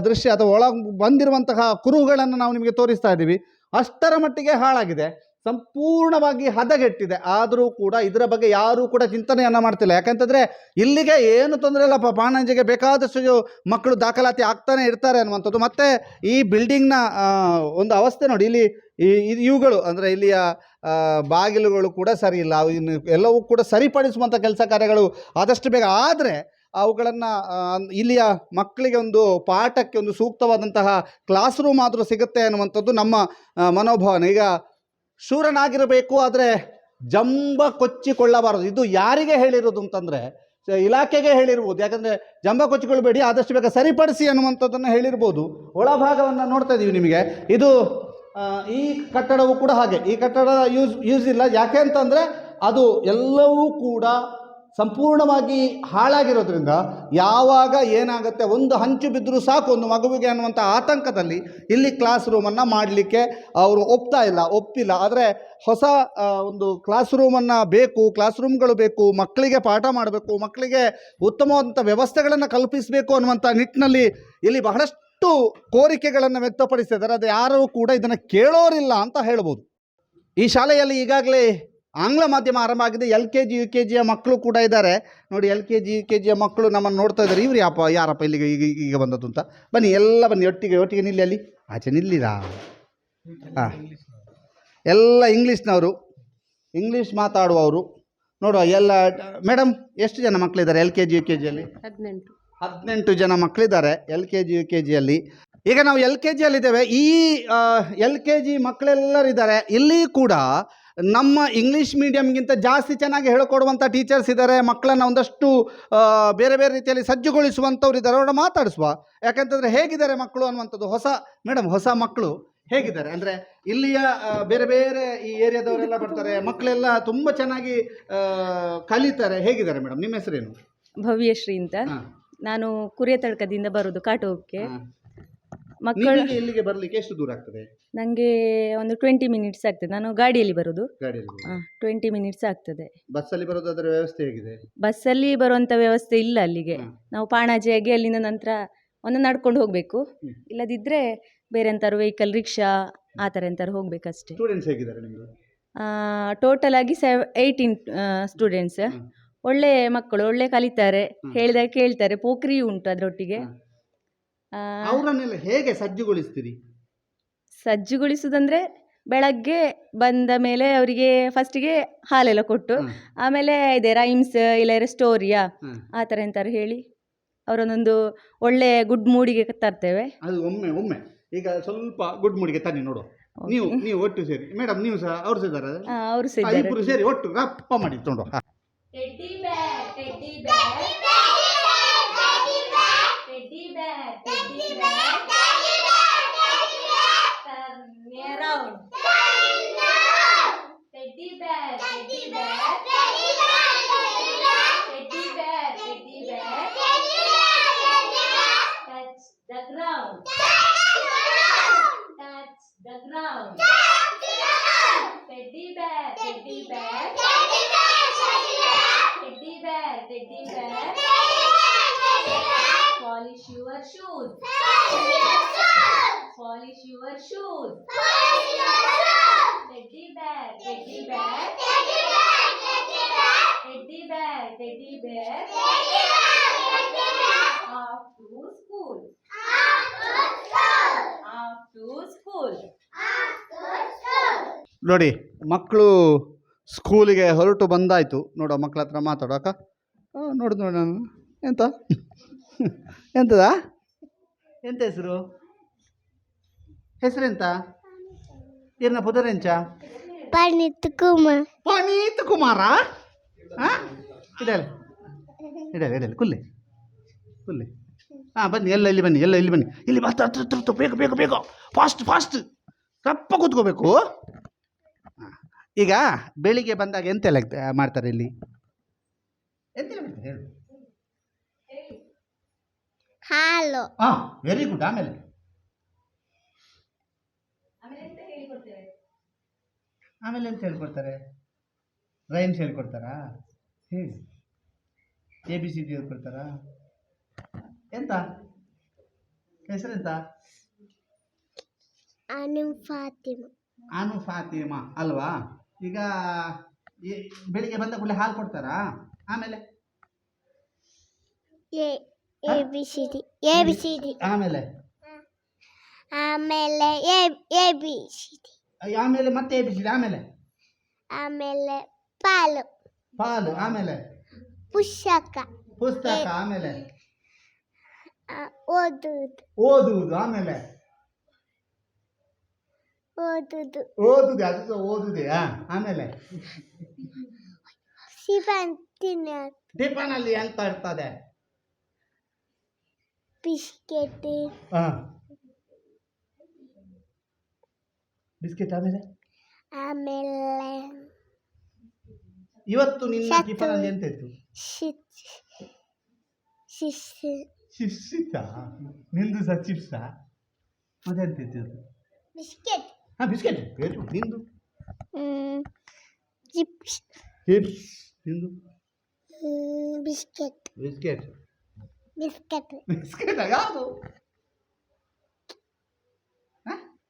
ದೃಶ್ಯ ಅಥವಾ ಒಳಗೆ ಬಂದಿರುವಂತಹ ಕುರುಹುಗಳನ್ನು ನಾವು ನಿಮಗೆ ತೋರಿಸ್ತಾ ಇದ್ದೀವಿ. ಅಷ್ಟರ ಮಟ್ಟಿಗೆ ಹಾಳಾಗಿದೆ, ಸಂಪೂರ್ಣವಾಗಿ ಹದಗೆಟ್ಟಿದೆ. ಆದರೂ ಕೂಡ ಇದರ ಬಗ್ಗೆ ಯಾರೂ ಕೂಡ ಚಿಂತನೆಯನ್ನು ಮಾಡ್ತಿಲ್ಲ. ಯಾಕಂತಂದರೆ ಇಲ್ಲಿಗೆ ಏನು ತೊಂದರೆ ಇಲ್ಲಪ್ಪ, ಪಾಣಾಜೆಗೆ ಬೇಕಾದಷ್ಟು ಮಕ್ಕಳು ದಾಖಲಾತಿ ಆಗ್ತಾನೆ ಇರ್ತಾರೆ ಅನ್ನುವಂಥದ್ದು. ಮತ್ತು ಈ ಬಿಲ್ಡಿಂಗ್ನ ಒಂದು ಅವಸ್ಥೆ ನೋಡಿ, ಇಲ್ಲಿ ಇವುಗಳು ಅಂದರೆ ಇಲ್ಲಿಯ ಬಾಗಿಲುಗಳು ಕೂಡ ಸರಿ ಇಲ್ಲ. ಇನ್ನು ಎಲ್ಲವೂ ಕೂಡ ಸರಿಪಡಿಸುವಂಥ ಕೆಲಸ ಕಾರ್ಯಗಳು ಆದಷ್ಟು ಬೇಗ ಆದರೆ ಅವುಗಳನ್ನು ಇಲ್ಲಿಯ ಮಕ್ಕಳಿಗೆ ಒಂದು ಪಾಠಕ್ಕೆ ಒಂದು ಸೂಕ್ತವಾದಂತಹ ಕ್ಲಾಸ್ ರೂಮ್ ಆದರೂ ಸಿಗುತ್ತೆ ಅನ್ನುವಂಥದ್ದು ನಮ್ಮ ಮನೋಭಾವನೆ. ಈಗ ಶೂರನಾಗಿರಬೇಕು, ಆದರೆ ಜಂಬ ಕೊಚ್ಚಿಕೊಳ್ಳಬಾರದು. ಇದು ಯಾರಿಗೆ ಹೇಳಿರೋದು ಅಂತಂದರೆ ಇಲಾಖೆಗೆ ಹೇಳಿರ್ಬೋದು. ಯಾಕಂದರೆ ಜಂಬ ಕೊಚ್ಚಿಕೊಳ್ಬೇಡಿ, ಆದಷ್ಟು ಬೇಗ ಸರಿಪಡಿಸಿ ಅನ್ನುವಂಥದ್ದನ್ನು ಹೇಳಿರ್ಬೋದು. ಒಳಭಾಗವನ್ನು ನೋಡ್ತಾ ಇದ್ದೀವಿ ನಿಮಗೆ. ಇದು ಈ ಕಟ್ಟಡವು ಕೂಡ ಹಾಗೆ. ಈ ಕಟ್ಟಡ ಯೂಸ್ ಇಲ್ಲ. ಯಾಕೆ ಅಂತಂದರೆ ಅದು ಎಲ್ಲವೂ ಕೂಡ ಸಂಪೂರ್ಣವಾಗಿ ಹಾಳಾಗಿರೋದ್ರಿಂದ ಯಾವಾಗ ಏನಾಗುತ್ತೆ, ಒಂದು ಹಂಚು ಬಿದ್ದರೂ ಸಾಕು ಒಂದು ಮಗುವಿಗೆ ಅನ್ನುವಂಥ ಆತಂಕದಲ್ಲಿ ಇಲ್ಲಿ ಕ್ಲಾಸ್ ರೂಮನ್ನು ಮಾಡಲಿಕ್ಕೆ ಅವರು ಒಪ್ಪಿಲ್ಲ. ಆದರೆ ಹೊಸ ಒಂದು ಕ್ಲಾಸ್ ರೂಮನ್ನು ಬೇಕು, ಕ್ಲಾಸ್ ರೂಮ್ಗಳು ಬೇಕು, ಮಕ್ಕಳಿಗೆ ಪಾಠ ಮಾಡಬೇಕು, ಮಕ್ಕಳಿಗೆ ಉತ್ತಮವಾದಂಥ ವ್ಯವಸ್ಥೆಗಳನ್ನು ಕಲ್ಪಿಸಬೇಕು ಅನ್ನುವಂಥ ನಿಟ್ಟಿನಲ್ಲಿ ಇಲ್ಲಿ ಬಹಳಷ್ಟು ಕೋರಿಕೆಗಳನ್ನು ವ್ಯಕ್ತಪಡಿಸಿದ್ದಾರೆ. ಅದು ಯಾರೂ ಕೂಡ ಇದನ್ನು ಕೇಳೋರಿಲ್ಲ ಅಂತ ಹೇಳ್ಬೋದು. ಈ ಶಾಲೆಯಲ್ಲಿ ಈಗಾಗಲೇ ಆಂಗ್ಲ ಮಾಧ್ಯಮ ಆರಂಭ ಆಗಿದೆ. LKG UKGಯ ಮಕ್ಕಳು ಕೂಡ ಇದ್ದಾರೆ ನೋಡಿ. LKG UKGಯ ಮಕ್ಕಳು ನಮ್ಮನ್ನು ನೋಡ್ತಾ ಇದ್ದಾರೆ. ಇವ್ರು ಯಾರಪ್ಪ ಇಲ್ಲಿಗೆ ಈಗ ಬಂದದ್ದು ಅಂತ. ಬನ್ನಿ, ಎಲ್ಲ ಬನ್ನಿ, ಒಟ್ಟಿಗೆ ನಿಲ್ಲಿ. ಅಲ್ಲಿ ಆಚೆ ನಿಲ್ಲಿರಾ? ಹಾಂ, ಎಲ್ಲ ಇಂಗ್ಲೀಷ್ನವರು, ಇಂಗ್ಲೀಷ್ ಮಾತಾಡುವವರು ನೋಡುವ. ಎಲ್ಲ ಮೇಡಮ್, ಎಷ್ಟು ಜನ ಮಕ್ಕಳಿದ್ದಾರೆ LKG UKGಯಲ್ಲಿ? 18 ಜನ ಮಕ್ಕಳಿದ್ದಾರೆ LKG UKGಯಲ್ಲಿ. ಈಗ ನಾವು LKGಯಲ್ಲಿದ್ದೇವೆ. ಈ LKG ಮಕ್ಕಳೆಲ್ಲರಿದ್ದಾರೆ. ಇಲ್ಲಿ ಕೂಡ ನಮ್ಮ ಇಂಗ್ಲೀಷ್ ಮೀಡಿಯಮ್ಗಿಂತ ಜಾಸ್ತಿ ಚೆನ್ನಾಗಿ ಹೇಳಿಕೊಡುವಂಥ ಟೀಚರ್ಸ್ ಇದ್ದಾರೆ. ಮಕ್ಕಳನ್ನು ಒಂದಷ್ಟು ಬೇರೆ ಬೇರೆ ರೀತಿಯಲ್ಲಿ ಸಜ್ಜುಗೊಳಿಸುವಂಥವ್ರು ಇದ್ದಾರೆ. ಅವ್ರನ್ನ ಮಾತಾಡಿಸುವ. ಯಾಕಂತಂದರೆ ಹೇಗಿದ್ದಾರೆ ಮಕ್ಕಳು ಅನ್ನುವಂಥದ್ದು. ಹೊಸ ಮಕ್ಕಳು ಹೇಗಿದ್ದಾರೆ ಅಂದರೆ ಇಲ್ಲಿಯ ಬೇರೆ ಬೇರೆ ಈ ಏರಿಯಾದವರೆಲ್ಲ ಬರ್ತಾರೆ. ಮಕ್ಕಳೆಲ್ಲ ತುಂಬ ಚೆನ್ನಾಗಿ ಕಲಿತಾರೆ. ಹೇಗಿದ್ದಾರೆ ಮೇಡಮ್? ನಿಮ್ಮ ಹೆಸರೇನು? ಭವ್ಯಶ್ರೀ ಅಂತ. ನಾನು ಕುರಿಯತಡ್ಕದಿಂದ ಬರೋದು ಕಾಟೋಕ್ಕೆ. ಮಕ್ಕಳು ಇಲ್ಲಿಗೆ ಬರಲಿಕ್ಕೆ ಎಷ್ಟು ದೂರ ಆಗ್ತದೆ? ನನಗೆ ಒಂದು 20 ಮಿನಿಟ್ಸ್ ಆಗ್ತದೆ. ನಾನು ಗಾಡಿಯಲ್ಲಿ ಬರೋದು. 20 ಮಿನಿಟ್ಸ್ ಆಗ್ತದೆ. ಬಸ್ಸಲ್ಲಿ ಬರೋದಾದ್ರೆ ವ್ಯವಸ್ಥೆ ಹೇಗಿದೆ? ಬಸ್ಸಲ್ಲಿ ಬರುವಂಥ ವ್ಯವಸ್ಥೆ ಇಲ್ಲ ಅಲ್ಲಿಗೆ. ನಾವು ಪಾಣಾಜಿಯಾಗಿ ಅಲ್ಲಿಂದ ನಂತರ ಒಂದು ನಡ್ಕೊಂಡು ಹೋಗಬೇಕು. ಇಲ್ಲದಿದ್ದರೆ ಬೇರೆ ಎಂಥಾರು ವೆಹಿಕಲ್, ರಿಕ್ಷಾ ಆ ಥರ ಎಂಥಾರು ಹೋಗಬೇಕಷ್ಟೇ. ಸ್ಟೂಡೆಂಟ್ಸ್ ಹೇಗಿದ್ದಾರೆ ನಿಮ್ಮದು? ಟೋಟಲ್ ಆಗಿ 18 ಸ್ಟೂಡೆಂಟ್ಸ್. ಒಳ್ಳೆ ಮಕ್ಕಳು, ಒಳ್ಳೆ ಕಲಿತಾರೆ, ಹೇಳಿದಾಗ ಕೇಳ್ತಾರೆ. ಪೋಖ್ರಿ ಉಂಟು ಅದರೊಟ್ಟಿಗೆ. ಅವರನ್ನೆಲ್ಲ ಹೇಗೆ ಸಜ್ಜುಗೊಳಿಸ್ತೀರಿ? ಸಜ್ಜುಗೊಳಿಸೋದಂದರೆ ಬೆಳಗ್ಗೆ ಬಂದ ಮೇಲೆ ಅವರಿಗೆ ಫಸ್ಟಿಗೆ ಹಾಲೆಲ್ಲ ಕೊಟ್ಟು ಆಮೇಲೆ ಇದೆ ರೈಮ್ಸ್ ಇಲ್ಲ ಸ್ಟೋರಿಯಾ ಆ ಥರ ಎಂತಾರು ಹೇಳಿ ಅವರನ್ನೊಂದು ಒಳ್ಳೆ ಗುಡ್ ಮೂಡಿಗೆ ತರ್ತೇವೆ. ಅದು ಒಮ್ಮೆ ಈಗ ಸ್ವಲ್ಪ ಗುಡ್ ಮೂಡಿಗೆ ತನ್ನಿ ನೋಡು. ನೀವು ಒಟ್ಟು ಸೇರಿ ಮೇಡಮ್, ನೀವು ಸಹ ಅವ್ರು ಸಹ ಇದ್ದಾರೆ. ಅವರು ಸಹ ಇಬ್ಬರು ಸೇರಿ ಒಟ್ಟು ರಪ್ಪ ಮಾಡಿ ತೊಂಡು. Teddy bear, teddy bear, teddy bear, teddy bear, teddy bear, teddy bear, teddy bear, turn me around, teddy bear, teddy bear, teddy bear, teddy bear, teddy bear, teddy bear, touch the ground, touch the ground, teddy bear, teddy bear, teddy bear, teddy bear, teddy bear, polish your shoes, polish your shoes, teddy bear, teddy bear, teddy bear, teddy bear, off to school, off to school. ನೋಡಿ, ಮಕ್ಕಳು ಸ್ಕೂಲಿಗೆ ಹೊರಟು ಬಂದಾಯಿತು. ನೋಡೋ ಮಕ್ಕಳ ಹತ್ರ ಮಾತಾಡೋ. ಅಕ್ಕ ನೋಡು ನಾನು ಎಂತದ ಎಂತ ಹೆಸರೆಂತ? ಏನ ಪುದರೆಂಚ? ಪನೀತ್ ಕುಮಾರ. ಇಡಲಿ ಕುಲ್ಲೆ. ಬನ್ನಿ, ಎಲ್ಲ ಇಲ್ಲಿ ಬನ್ನಿ, ಇಲ್ಲಿ ಬೇಗ ಫಾಸ್ಟ್ ರಪ್ಪ ಕೂತ್ಕೋಬೇಕು. ಈಗ ಬೆಳಿಗ್ಗೆ ಬಂದಾಗ ಎಂತೆಲ್ಲ ಮಾಡ್ತಾರೆ ಇಲ್ಲಿ? ಎಂತೆಲ್ಲ ಮಾಡ್ತಾರೆ ಹೇಳು? ಹಾಲು. Very good. ಆಮೇಲೆ ಎಂತ ಹೇಳ್ಕೊಡ್ತಾರೆ? ರೈಮ್ಸ್ ಹೇಳ್ಕೊಡ್ತಾರಾ? ಹೇಳಿ. ABCD ಹೇಳ್ಕೊಡ್ತಾರಾ? ಎಂತ ಹೆಸರೆಂತ? ಅನು ಫಾತಿಮಾ ಅಲ್ವಾ? ಈಗ ಬೆಳಿಗ್ಗೆ ಬಂದ ಕೂಡಲೇ ಹಾಲು ಕೊಡ್ತಾರಾ? ಆಮೇಲೆ ABCD ಆಮೇಲೆ ಮತ್ತೆ ABCD ಆಮೇಲೆ ಪಾಲು ಆಮೇಲೆ ಪುಸ್ತಕ ಆಮೇಲೆ ಓದುವುದು ಆಮೇಲೆ ಓದುದು ಅದು ಓದುದೆಯಾ? ಆಮೇಲೆ ಟಿಫನಲ್ಲಿ ಎಂತ ಇರ್ತದೆ? ಬಿಸ್ಕೆಟ್. ಆಮೇಲೆ ಇವತ್ತು ನಿನ್ನ ಟಿಫನಲ್ಲಿ ಎಂತ ಇತ್ತು? ಶಿಶು ಚಿಪ್ಸಿತಾ ನಿಂದು ಸಹ ಚಿಪ್ಸಾ ಅದೆಂತಿತ್ತು ಬಿಸ್ಕೆಟ್ ಹಾಂ ಬಿಸ್ಕೆಟ್ ನಿಂದು ಚಿಪ್ಸ್ ಚಿಪ್ಸ್ ನಿಂದು ಬಿಸ್ಕೆಟ್ ಬಿಸ್ಕೆಟ್ ಬಿಸ್ಕೆಟ್ ಬಿಸ್ಕೆಟ್ ಯಾವುದು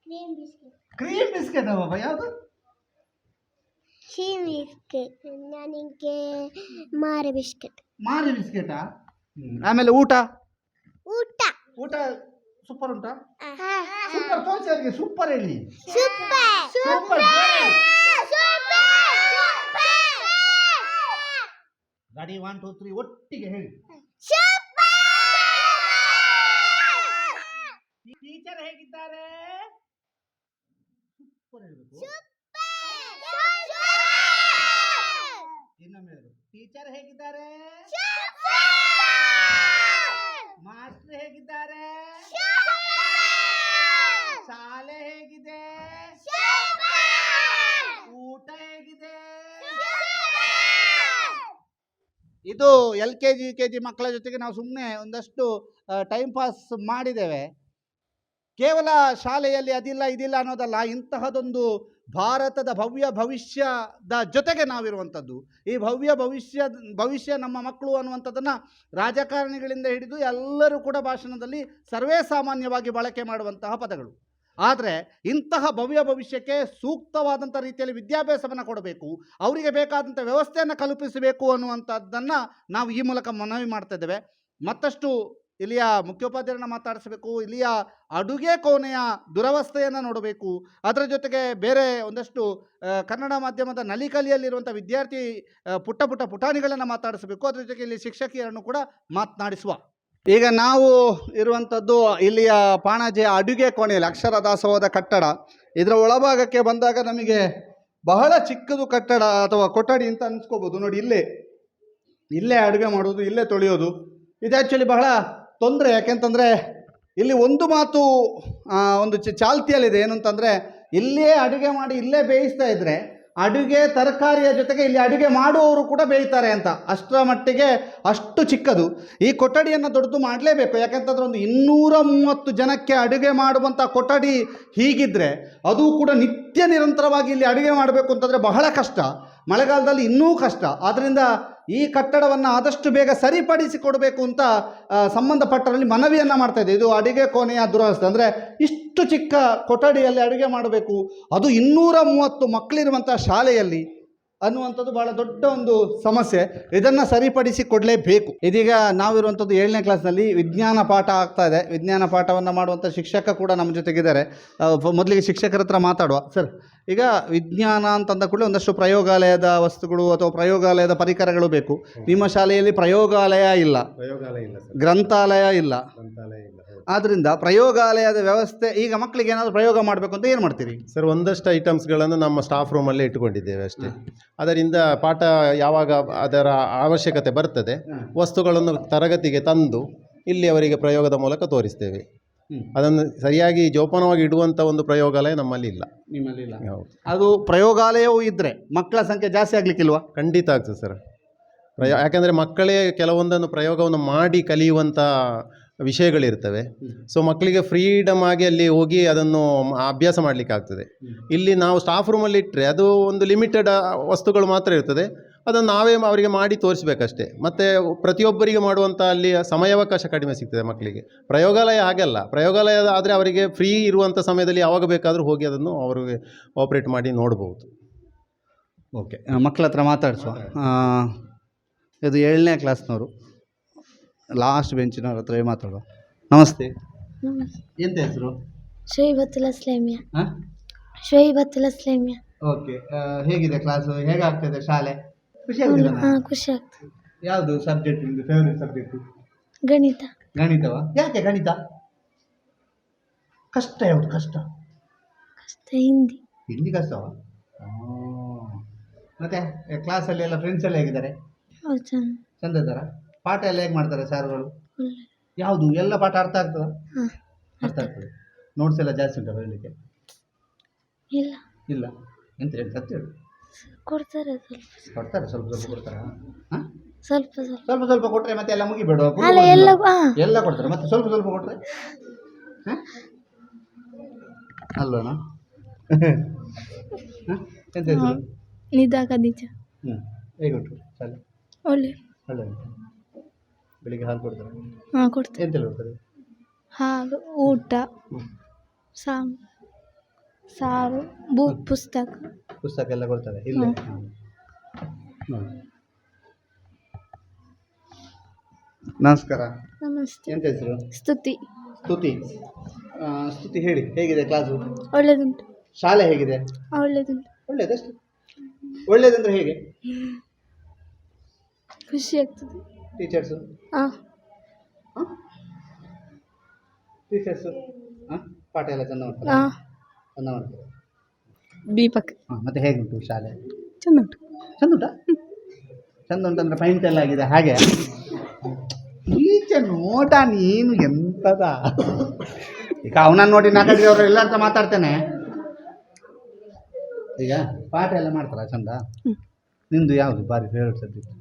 ಕ್ರೀಮ್ ಬಿಸ್ಕೆಟ್ ಕ್ರೀಮ್ ಬಿಸ್ಕೆಟ್ ಬಾಬಾ ಯಾವುದು ಕ್ರೀಮ್ ಬಿಸ್ಕೆಟ್ ನನಗೆ ಮಾರೆ ಬಿಸ್ಕೆಟ್ ಮಾರಿ ಬಿಸ್ಕೆಟಾ ಆಮೇಲೆ ಊಟ ಊಟ ಊಟ ಸೂಪರ್ ಉಂಟಾ ಸೂಪರ್ ತೋರಿಸಿ ಅವರಿಗೆ ಸೂಪರ್ ಹೇಳಿ ಸೂಪರ್ ಸೂಪರ್ ಗಾಡಿ 1 2 3 ಒಟ್ಟಿಗೆ ಹೇಳಿ ಟೀಚರ್ ಹೇಗಿದ್ದಾರೆ ಸೂಪರ್ ಹೇಳಬೇಕು ಇನ್ನೊಮ್ಮೆ ಹೇಳಬೇಕು ಟೀಚರ್ ಹೇಗಿದ್ದಾರೆ ಮಾಸ್ಟರ್ ಹೇಗಿದ್ದಾರೆ ಶಾಲೆ ಹೇಗಿದೆ ಊಟ ಹೇಗಿದೆ ಇದು LKG UKG ಮಕ್ಕಳ ಜೊತೆಗೆ ನಾವು ಸುಮ್ಮನೆ ಒಂದಷ್ಟು ಟೈಮ್ ಪಾಸ್ ಮಾಡಿದ್ದೇವೆ. ಕೇವಲ ಶಾಲೆಯಲ್ಲಿ ಅದಿಲ್ಲ ಇದಿಲ್ಲ ಅನ್ನೋದಲ್ಲ, ಇಂತಹದೊಂದು ಭಾರತದ ಭವ್ಯ ಭವಿಷ್ಯದ ಜೊತೆಗೆ ನಾವಿರುವಂಥದ್ದು. ಈ ಭವ್ಯ ಭವಿಷ್ಯ ನಮ್ಮ ಮಕ್ಕಳು ಅನ್ನುವಂಥದ್ದನ್ನು ರಾಜಕಾರಣಿಗಳಿಂದ ಹಿಡಿದು ಎಲ್ಲರೂ ಕೂಡ ಭಾಷಣದಲ್ಲಿ ಸರ್ವೇ ಸಾಮಾನ್ಯವಾಗಿ ಬಳಕೆ ಮಾಡುವಂತಹ ಪದಗಳು. ಆದರೆ ಇಂತಹ ಭವ್ಯ ಭವಿಷ್ಯಕ್ಕೆ ಸೂಕ್ತವಾದಂಥ ರೀತಿಯಲ್ಲಿ ವಿದ್ಯಾಭ್ಯಾಸವನ್ನು ಕೊಡಬೇಕು, ಅವರಿಗೆ ಬೇಕಾದಂಥ ವ್ಯವಸ್ಥೆಯನ್ನು ಕಲ್ಪಿಸಬೇಕು ಅನ್ನುವಂಥದ್ದನ್ನು ನಾವು ಈ ಮೂಲಕ ಮನವಿ ಮಾಡ್ತಾ ಇದ್ದೇವೆ. ಮತ್ತಷ್ಟು ಇಲ್ಲಿಯ ಮುಖ್ಯೋಪಾಧ್ಯಾಯರನ್ನು ಮಾತಾಡಿಸಬೇಕು, ಇಲ್ಲಿಯ ಅಡುಗೆ ಕೋಣೆಯ ದುರವಸ್ಥೆಯನ್ನು ನೋಡಬೇಕು, ಅದರ ಜೊತೆಗೆ ಬೇರೆ ಒಂದಷ್ಟು ಕನ್ನಡ ಮಾಧ್ಯಮದ ನಲಿಕಲಿಯಲ್ಲಿರುವಂಥ ವಿದ್ಯಾರ್ಥಿ ಪುಟ್ಟ ಪುಟಾಣಿಗಳನ್ನು ಮಾತಾಡಿಸಬೇಕು, ಅದರ ಜೊತೆಗೆ ಇಲ್ಲಿ ಶಿಕ್ಷಕಿಯರನ್ನು ಕೂಡ ಮಾತನಾಡಿಸುವ. ಈಗ ನಾವು ಇರುವಂಥದ್ದು ಇಲ್ಲಿಯ ಪಾಣಾಜೆಯ ಅಡುಗೆ ಕೋಣೆಯಲ್ಲಿ ಅಕ್ಷರ ದಾಸೋಹದ ಕಟ್ಟಡ. ಇದರ ಒಳಭಾಗಕ್ಕೆ ಬಂದಾಗ ನಮಗೆ ಬಹಳ ಚಿಕ್ಕದು ಕಟ್ಟಡ ಅಥವಾ ಕೊಠಡಿ ಅಂತ ಅನಿಸ್ಕೋಬೋದು. ನೋಡಿ, ಇಲ್ಲೇ ಅಡುಗೆ ಮಾಡೋದು, ಇಲ್ಲೇ ತೊಳೆಯೋದು. ಇದು ಆ್ಯಕ್ಚುಲಿ ಬಹಳ ತೊಂದರೆ. ಯಾಕೆಂತಂದರೆ ಇಲ್ಲಿ ಒಂದು ಮಾತು ಒಂದು ಚಾಲ್ತಿಯಲ್ಲಿದೆ, ಏನು ಅಂತಂದರೆ ಇಲ್ಲೇ ಅಡುಗೆ ಮಾಡಿ ಇಲ್ಲೇ ಬೇಯಿಸ್ತಾ ಇದ್ದರೆ ಅಡುಗೆ ತರಕಾರಿಯ ಜೊತೆಗೆ ಇಲ್ಲಿ ಅಡುಗೆ ಮಾಡುವವರು ಕೂಡ ಬೇಯ್ತಾರೆ ಅಂತ. ಅಷ್ಟರ ಮಟ್ಟಿಗೆ ಅಷ್ಟು ಚಿಕ್ಕದು. ಈ ಕೊಠಡಿಯನ್ನು ದೊಡ್ಡದು ಮಾಡಲೇಬೇಕು. ಯಾಕೆಂತಂದರೆ ಒಂದು 230 ಜನಕ್ಕೆ ಅಡುಗೆ ಮಾಡುವಂಥ ಕೊಠಡಿ ಹೀಗಿದ್ದರೆ, ಅದು ಕೂಡ ನಿರಂತರವಾಗಿ ಇಲ್ಲಿ ಅಡುಗೆ ಮಾಡಬೇಕು ಅಂತಂದರೆ ಬಹಳ ಕಷ್ಟ. ಮಳೆಗಾಲದಲ್ಲಿ ಇನ್ನೂ ಕಷ್ಟ. ಆದ್ದರಿಂದ ಈ ಕಟ್ಟಡವನ್ನು ಆದಷ್ಟು ಬೇಗ ಸರಿಪಡಿಸಿಕೊಡಬೇಕು ಅಂತ ಸಂಬಂಧಪಟ್ಟರಲ್ಲಿ ಮನವಿಯನ್ನು ಮಾಡ್ತಾ ಇದೆ. ಇದು ಅಡುಗೆ ಕೋಣೆಯ ದುರವಸ್ಥೆ. ಅಂದರೆ ಇಷ್ಟು ಚಿಕ್ಕ ಕೊಠಡಿಯಲ್ಲಿ ಅಡುಗೆ ಮಾಡಬೇಕು, ಅದು 230 ಮಕ್ಕಳಿರುವಂಥ ಶಾಲೆಯಲ್ಲಿ ಅನ್ನುವಂಥದ್ದು ಬಹಳ ದೊಡ್ಡ ಒಂದು ಸಮಸ್ಯೆ. ಇದನ್ನು ಸರಿಪಡಿಸಿ ಕೊಡಲೇಬೇಕು. ಇದೀಗ ನಾವಿರುವಂಥದ್ದು 7ನೇ ಕ್ಲಾಸ್ನಲ್ಲಿ ವಿಜ್ಞಾನ ಪಾಠ ಆಗ್ತಾ ಇದೆ. ವಿಜ್ಞಾನ ಪಾಠವನ್ನು ಮಾಡುವಂಥ ಶಿಕ್ಷಕ ಕೂಡ ನಮ್ಮ ಜೊತೆಗಿದ್ದಾರೆ. ಮೊದಲಿಗೆ ಶಿಕ್ಷಕರ ಹತ್ರ ಮಾತಾಡುವ. ಸರ್, ಈಗ ವಿಜ್ಞಾನ ಅಂತಂದ ಕೂಡಲೇ ಒಂದಷ್ಟು ಪ್ರಯೋಗಾಲಯದ ವಸ್ತುಗಳು ಅಥವಾ ಪ್ರಯೋಗಾಲಯದ ಪರಿಕರಗಳು ಬೇಕು. ನಿಮ್ಮ ಶಾಲೆಯಲ್ಲಿ ಪ್ರಯೋಗಾಲಯ ಇಲ್ಲ, ಗ್ರಂಥಾಲಯ ಇಲ್ಲ. ಆದ್ದರಿಂದ ಪ್ರಯೋಗಾಲಯದ ವ್ಯವಸ್ಥೆ, ಈಗ ಮಕ್ಕಳಿಗೆ ಏನಾದರೂ ಪ್ರಯೋಗ ಮಾಡಬೇಕು ಅಂತ ಏನು ಮಾಡ್ತೀರಿ ಸರ್? ಒಂದಷ್ಟು ಐಟಮ್ಸ್ಗಳನ್ನು ನಮ್ಮ ಸ್ಟಾಫ್ ರೂಮಲ್ಲೇ ಇಟ್ಟುಕೊಂಡಿದ್ದೇವೆ ಅಷ್ಟೇ. ಅದರಿಂದ ಪಾಠ ಯಾವಾಗ ಅದರ ಅವಶ್ಯಕತೆ ಬರ್ತದೆ, ವಸ್ತುಗಳನ್ನು ತರಗತಿಗೆ ತಂದು ಇಲ್ಲಿ ಅವರಿಗೆ ಪ್ರಯೋಗದ ಮೂಲಕ ತೋರಿಸ್ತೇವೆ. ಅದನ್ನು ಸರಿಯಾಗಿ ಜೋಪಾನವಾಗಿ ಇಡುವಂಥ ಒಂದು ಪ್ರಯೋಗಾಲಯ ನಮ್ಮಲ್ಲಿ ಇಲ್ಲ. ನಿಮ್ಮಲ್ಲಿ ಇಲ್ಲ? ಅದು ಪ್ರಯೋಗಾಲಯವೂ ಇದ್ದರೆ ಮಕ್ಕಳ ಸಂಖ್ಯೆ ಜಾಸ್ತಿ ಆಗಲಿಕ್ಕಿಲ್ವಾ? ಖಂಡಿತ ಆಗ್ತದೆ ಸರ್. ಯಾಕೆಂದರೆ ಮಕ್ಕಳೇ ಕೆಲವೊಂದನ್ನು ಪ್ರಯೋಗವನ್ನು ಮಾಡಿ ಕಲಿಯುವಂಥ ವಿಷಯಗಳಿರ್ತವೆ. ಸೊ ಮಕ್ಕಳಿಗೆ ಫ್ರೀಡಮ್ ಆಗಿ ಅಲ್ಲಿ ಹೋಗಿ ಅದನ್ನು ಅಭ್ಯಾಸ ಮಾಡಲಿಕ್ಕೆ ಆಗ್ತದೆ. ಇಲ್ಲಿ ನಾವು ಸ್ಟಾಫ್ ರೂಮಲ್ಲಿ ಇಟ್ಟರೆ ಅದು ಒಂದು ಲಿಮಿಟೆಡ್ ವಸ್ತುಗಳು ಮಾತ್ರ ಇರ್ತದೆ. ಅದನ್ನು ನಾವೇ ಅವರಿಗೆ ಮಾಡಿ ತೋರಿಸ್ಬೇಕಷ್ಟೇ. ಮತ್ತು ಪ್ರತಿಯೊಬ್ಬರಿಗೆ ಮಾಡುವಂಥ ಅಲ್ಲಿ ಸಮಯಾವಕಾಶ ಕಡಿಮೆ ಸಿಗ್ತದೆ ಮಕ್ಕಳಿಗೆ. ಪ್ರಯೋಗಾಲಯ ಹಾಗೆಲ್ಲ. ಪ್ರಯೋಗಾಲಯ ಆದರೆ ಅವರಿಗೆ ಫ್ರೀ ಇರುವಂಥ ಸಮಯದಲ್ಲಿ ಯಾವಾಗ ಬೇಕಾದರೂ ಹೋಗಿ ಅದನ್ನು ಅವರಿಗೆ ಆಪ್ರೇಟ್ ಮಾಡಿ ನೋಡ್ಬೋದು. ಓಕೆ, ಮಕ್ಕಳ ಹತ್ರ ಮಾತಾಡಿಸುವ. ಇದು 7ನೇ ಕ್ಲಾಸ್ನವರು, ಲಾಸ್ಟ್ ಬೆಂಚಿನವ್ರ ಹತ್ರ ಮಾತಾಡುವ. ನಮಸ್ತೆ, ಎಂತ ಹೆಸರು? ಶೋಯಿಬತ್ತುಲ್ ಅಸ್ಲಾಮಿಯಾ. ಶೋಯಿಬತ್ತುಲ್ ಅಸ್ಲಾಮಿಯಾ. ಓಕೆ, ಹೇಗಿದೆ ಕ್ಲಾಸು? ಹೇಗಾಗ್ತದೆ ಶಾಲೆ? ಖುಷಿ ಆಗ್ತದೆ? ಖುಷಿ ಆಗ್ತದೆ. ಯಾವುದು ಸಬ್ಜೆಕ್ಟ್ ನಿಮ್ಮದು ಫೇವ್ರೆಟ್ ಸಬ್ಜೆಕ್ಟು? ಗಣಿತ. ಗಣಿತವಾ? ಯಾಕೆ ಗಣಿತ? ಕಷ್ಟ ಯಾವುದು? ಕಷ್ಟ ಹಿಂದಿ. ಹಿಂದಿ ಕಷ್ಟವಾ? ಮತ್ತೆ ಕ್ಲಾಸಲ್ಲಿ ಎಲ್ಲ ಫ್ರೆಂಡ್ಸ್ ಎಲ್ಲ ಹೇಗಿದ್ದಾರೆ? ಚಂದ ಇದ್ದಾರಾ? ಪಾಠ ಎಲ್ಲ ಹೇಗೆ ಮಾಡ್ತಾರೆ ಸಾರುಗಳು? ಯಾವುದು ಎಲ್ಲ ಪಾಠ ಅರ್ಥ ಆಗ್ತದ? ಅರ್ಥ ಆಗ್ತದೆ. ನೋಟ್ಸ್ ಎಲ್ಲ ಜಾಸ್ತಿ ಉಂಟಾ ಬರಲಿಕ್ಕೆ? ಇಲ್ಲ. ಎಂತ ಹೇಳಿ ಸತ್ಯ ಹೇಳಿ. ಕೊಡ್ತಾರೆ ಸ್ವಲ್ಪ ಕೊಡ್ತಾರಾ? ಹಾಂ, ಸ್ವಲ್ಪ ಸ್ವಲ್ಪ ಸ್ವಲ್ಪ ಸ್ವಲ್ಪ ಕೊಟ್ಟರೆ ಮತ್ತೆ ಎಲ್ಲ ಮುಗಿಬೇಡ ಅಲ್ಲ ಎಲ್ಲ ಎಲ್ಲ ಕೊಡ್ತಾರೆ ಮತ್ತೆ ಸ್ವಲ್ಪ ಸ್ವಲ್ಪ ಕೊಟ್ಟರೆ ಅಲ್ವಣ ಎಂತ ಹೆಸರು? ನಿದಾ ಖದೀಜ. ಹೇಗುಂಟು ಶಾಲೆ? ಒಳ್ಳೆ ಒಳ್ಳೆ ಉಂಟು. ಬೆಳಿಗ್ಗೆ ಹಾಲು ಕೊಡ್ತಾರೆ? ಹಾಂ ಕೊಡ್ತೇವೆ. ಎಂತೆಲ್ಲ ಕೊಡ್ತಾರೆ? ಹಾಲು, ಊಟ, ಸಾರು, ಪುಸ್ತಕ ಪುಸ್ತಕ ಎಲ್ಲ ಕೊಡ್ತಾರೆ ಇಲ್ಲೇ? ನಮಸ್ಕಾರ. ನಮಸ್ತೆ. ಎಂತ ಹೆಸರು? ಸ್ತುತಿ. ಸ್ತುತಿ. ಸ್ತುತಿ ಹೇಳಿ, ಹೇಗಿದೆ ಕ್ಲಾಸು? ಒಳ್ಳೆದುಂಟು. ಶಾಲೆ ಹೇಗಿದೆ? ಒಳ್ಳೆದುಂಟು. ಒಳ್ಳೇದಷ್ಟು. ಒಳ್ಳೇದಂದ್ರೆ ಹೇಗೆ? ಖುಷಿ ಆಗ್ತದೆ. ಟೀಚರ್ಸು? ಹಾಂ. ಟೀಚರ್ಸು ಪಾಠ ಎಲ್ಲ ಚೆಂದ ಮಾಡ್ತಾರೆ? ಹಾಂ. ಚೆಂದ ಮಾಡ್ತಾರೆ. ದೀಪಕ್. ಮತ್ತೆ ಹೇಗುಂಟು ಶಾಲೆ? ಚೆಂದ ಉಂಟು. ಚೆಂದ ಉಂಟಾ? ಚೆಂದ ಉಂಟಂದ್ರೆ ಪೈಂಟ್ ಎಲ್ಲ ಆಗಿದೆ ಹಾಗೆ? ಈಚೆ ನೋಟ ನೀನು ಎಂತದ ಈಗ ಅವನನ್ನು ನೋಡಿ ನಾಲ್ಕೈದು ಅವರು ಎಲ್ಲ ಅಂತ ಮಾತಾಡ್ತೇನೆ. ಈಗ ಪಾಠ ಎಲ್ಲ ಮಾಡ್ತಾರ ಚಂದ? ನಿಂದು ಯಾವುದು ಭಾರಿ ಫೇವ್ರೆಟ್ ಸಬ್ಜೆಕ್ಟ್?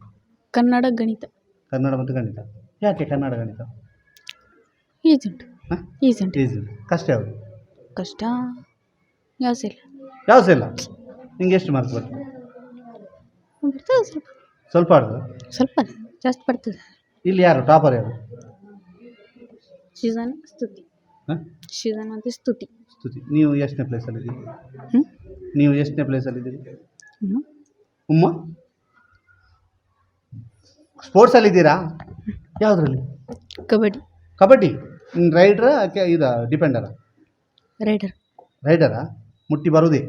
ಕನ್ನಡ, ಗಣಿತ. ಕನ್ನಡ ಮತ್ತು ಗಣಿತ. ಯಾಕೆ ಕನ್ನಡ ಗಣಿತ? ಈಜುಂಟು. ಈಜುಂಟು. ಈಸಿ. ಕಷ್ಟ ಯಾವುದು? ಕಷ್ಟ ಯಾವ್ದು ಇಲ್ಲ. ಯಾವ್ದು ಇಲ್ಲ. ನಿಂಗೆ ಎಷ್ಟು ಮಾರ್ಕ್ಸ್ ಬರ್ತದೆ? ಬರ್ತದೆ ಸ್ವಲ್ಪ. ಸ್ವಲ್ಪ ಆಡ್ದು? ಸ್ವಲ್ಪ ಜಾಸ್ತಿ ಬರ್ತದೆ. ಇಲ್ಲಿ ಯಾರು ಟಾಪರ್ ಯಾರು? ಶಿಜಾನ, ಸ್ತುತಿ. ಶಿಜಾನ ಮತ್ತು ಸ್ತುತಿ. ಸ್ತುತಿ. ನೀವು ಎಷ್ಟನೇ ಪ್ಲೇಸಲ್ಲಿದ್ದೀರಿ? ನೀವು ಎಷ್ಟನೇ ಪ್ಲೇಸಲ್ಲಿದ್ದೀರಿ? ಉಮ್ಮ ಸ್ಪೋರ್ಟ್ಸಲ್ಲಿದ್ದೀರಾ? ಯಾವುದ್ರಲ್ಲಿ? ಕಬಡ್ಡಿ. ಕಬಡ್ಡಿ. ರೈಡ್ರಾ ಇದು ಡಿಪೆಂಡರಾ? ರೈಡರ್. ರೈಡರಾ? ಮುಟ್ಟಿ ಬರುವುದೇ?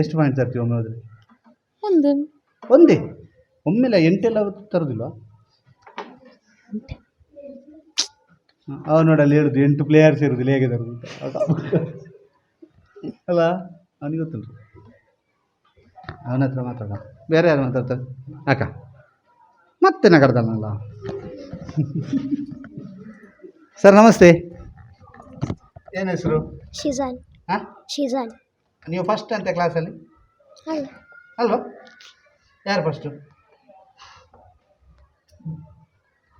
ಎಷ್ಟು ಪಾಯಿಂಟ್ ತರ್ತೀವಿ ಒಮ್ಮೆ ಹೋದರೆ? ಒಂದೇ ಒಮ್ಮೆಲೆ 8 ಎಲ್ಲ ತರೋದಿಲ್ವಾ? ನೋಡಲ್ಲಿ ಹೇಳುದು 8 ಪ್ಲೇಯರ್ಸ್ ಇರೋದಿಲ್ಲ, ಹೇಗೆ ತರೋದು ಅಲ್ಲ? ಅವನಿಗೆ ಗೊತ್ತುಂಟು. ಅವನ ಹತ್ರ ಮಾತಾಡ. ಬೇರೆ ಯಾರು ಮಾತಾಡ್ತಾರೆ? ಅಕ್ಕ ಮತ್ತೆ ನಗರದಲ್ಲ. ಸರ್ ನಮಸ್ತೆ. ಏನು ಹೆಸರು? ಶಿಜಾನ್. ಹಾಂ, ಶಿಜಾನ್. ನೀವು ಫಸ್ಟ್ ಅಂತ ಕ್ಲಾಸಲ್ಲಿ ಅಲ್ಲ ಅಲ್ವಾ? ಯಾರು ಫಸ್ಟು?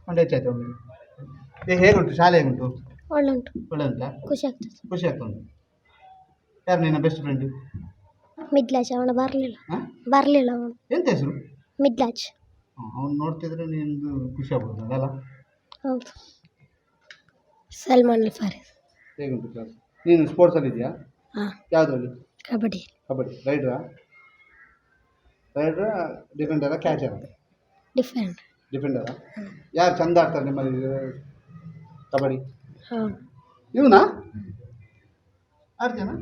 ಒಂದು ಹೆಚ್ಚಾಯ್ತು ಒಮ್ಮೆ. ಈಗ ಹೇಗುಂಟು ಶಾಲೆ? ಹೇಗುಂಟು? ಒಳ್ಳೆ ಉಂಟು. ಒಳ್ಳೆ ಉಂಟಾ? ಖುಷಿ ಆಗ್ತದೆ. ಖುಷಿ ಆಗ್ತಾ ಉಂಟು. ಯಾರು ನಿನ್ನ ಬೆಸ್ಟ್ ಫ್ರೆಂಡು? ಮಿಡ್ಲಾಜ್. ಅವನು ಬರಲಿಲ್ಲ. ಹಾಂ, ಬರಲಿಲ್ಲ ಅವನು. ಎಂತ ಹೆಸರು? ಮಿಡ್ಲಾಜ್. ಅವ್ನು ನೋಡ್ತಿದ್ರೆ ನಿಂದು ಖುಷಿ ಆಗ್ಬೋದು ಅಲ್ಲ? ಹೌದು. ಸಲ್ಮಾನ್ ಫಾರಿಸ್. ಹೇಗುಂಟು ಕ್ಲಾಸ್? ನೀನು ಸ್ಪೋರ್ಟ್ಸಲ್ಲಿ ಇದೆಯಾ? ಹಾಂ. ಯಾವುದರಲ್ಲಿ? ಕಬಡ್ಡಿ. ಕಬಡ್ಡಿ. ರೈಡ್ರಾ? ಡಿಫೆಂಡರಾ ಕ್ಯಾಚರಾ? ಡಿಫೆಂಡರಾ? ಯಾರು ಚಂದ ಆಡ್ತಾರೆ ನಿಮ್ಮಲ್ಲಿ ಕಬಡ್ಡಿ? ಹಾಂ. ಇವನಾ ಆಡ್ತೀನಾ?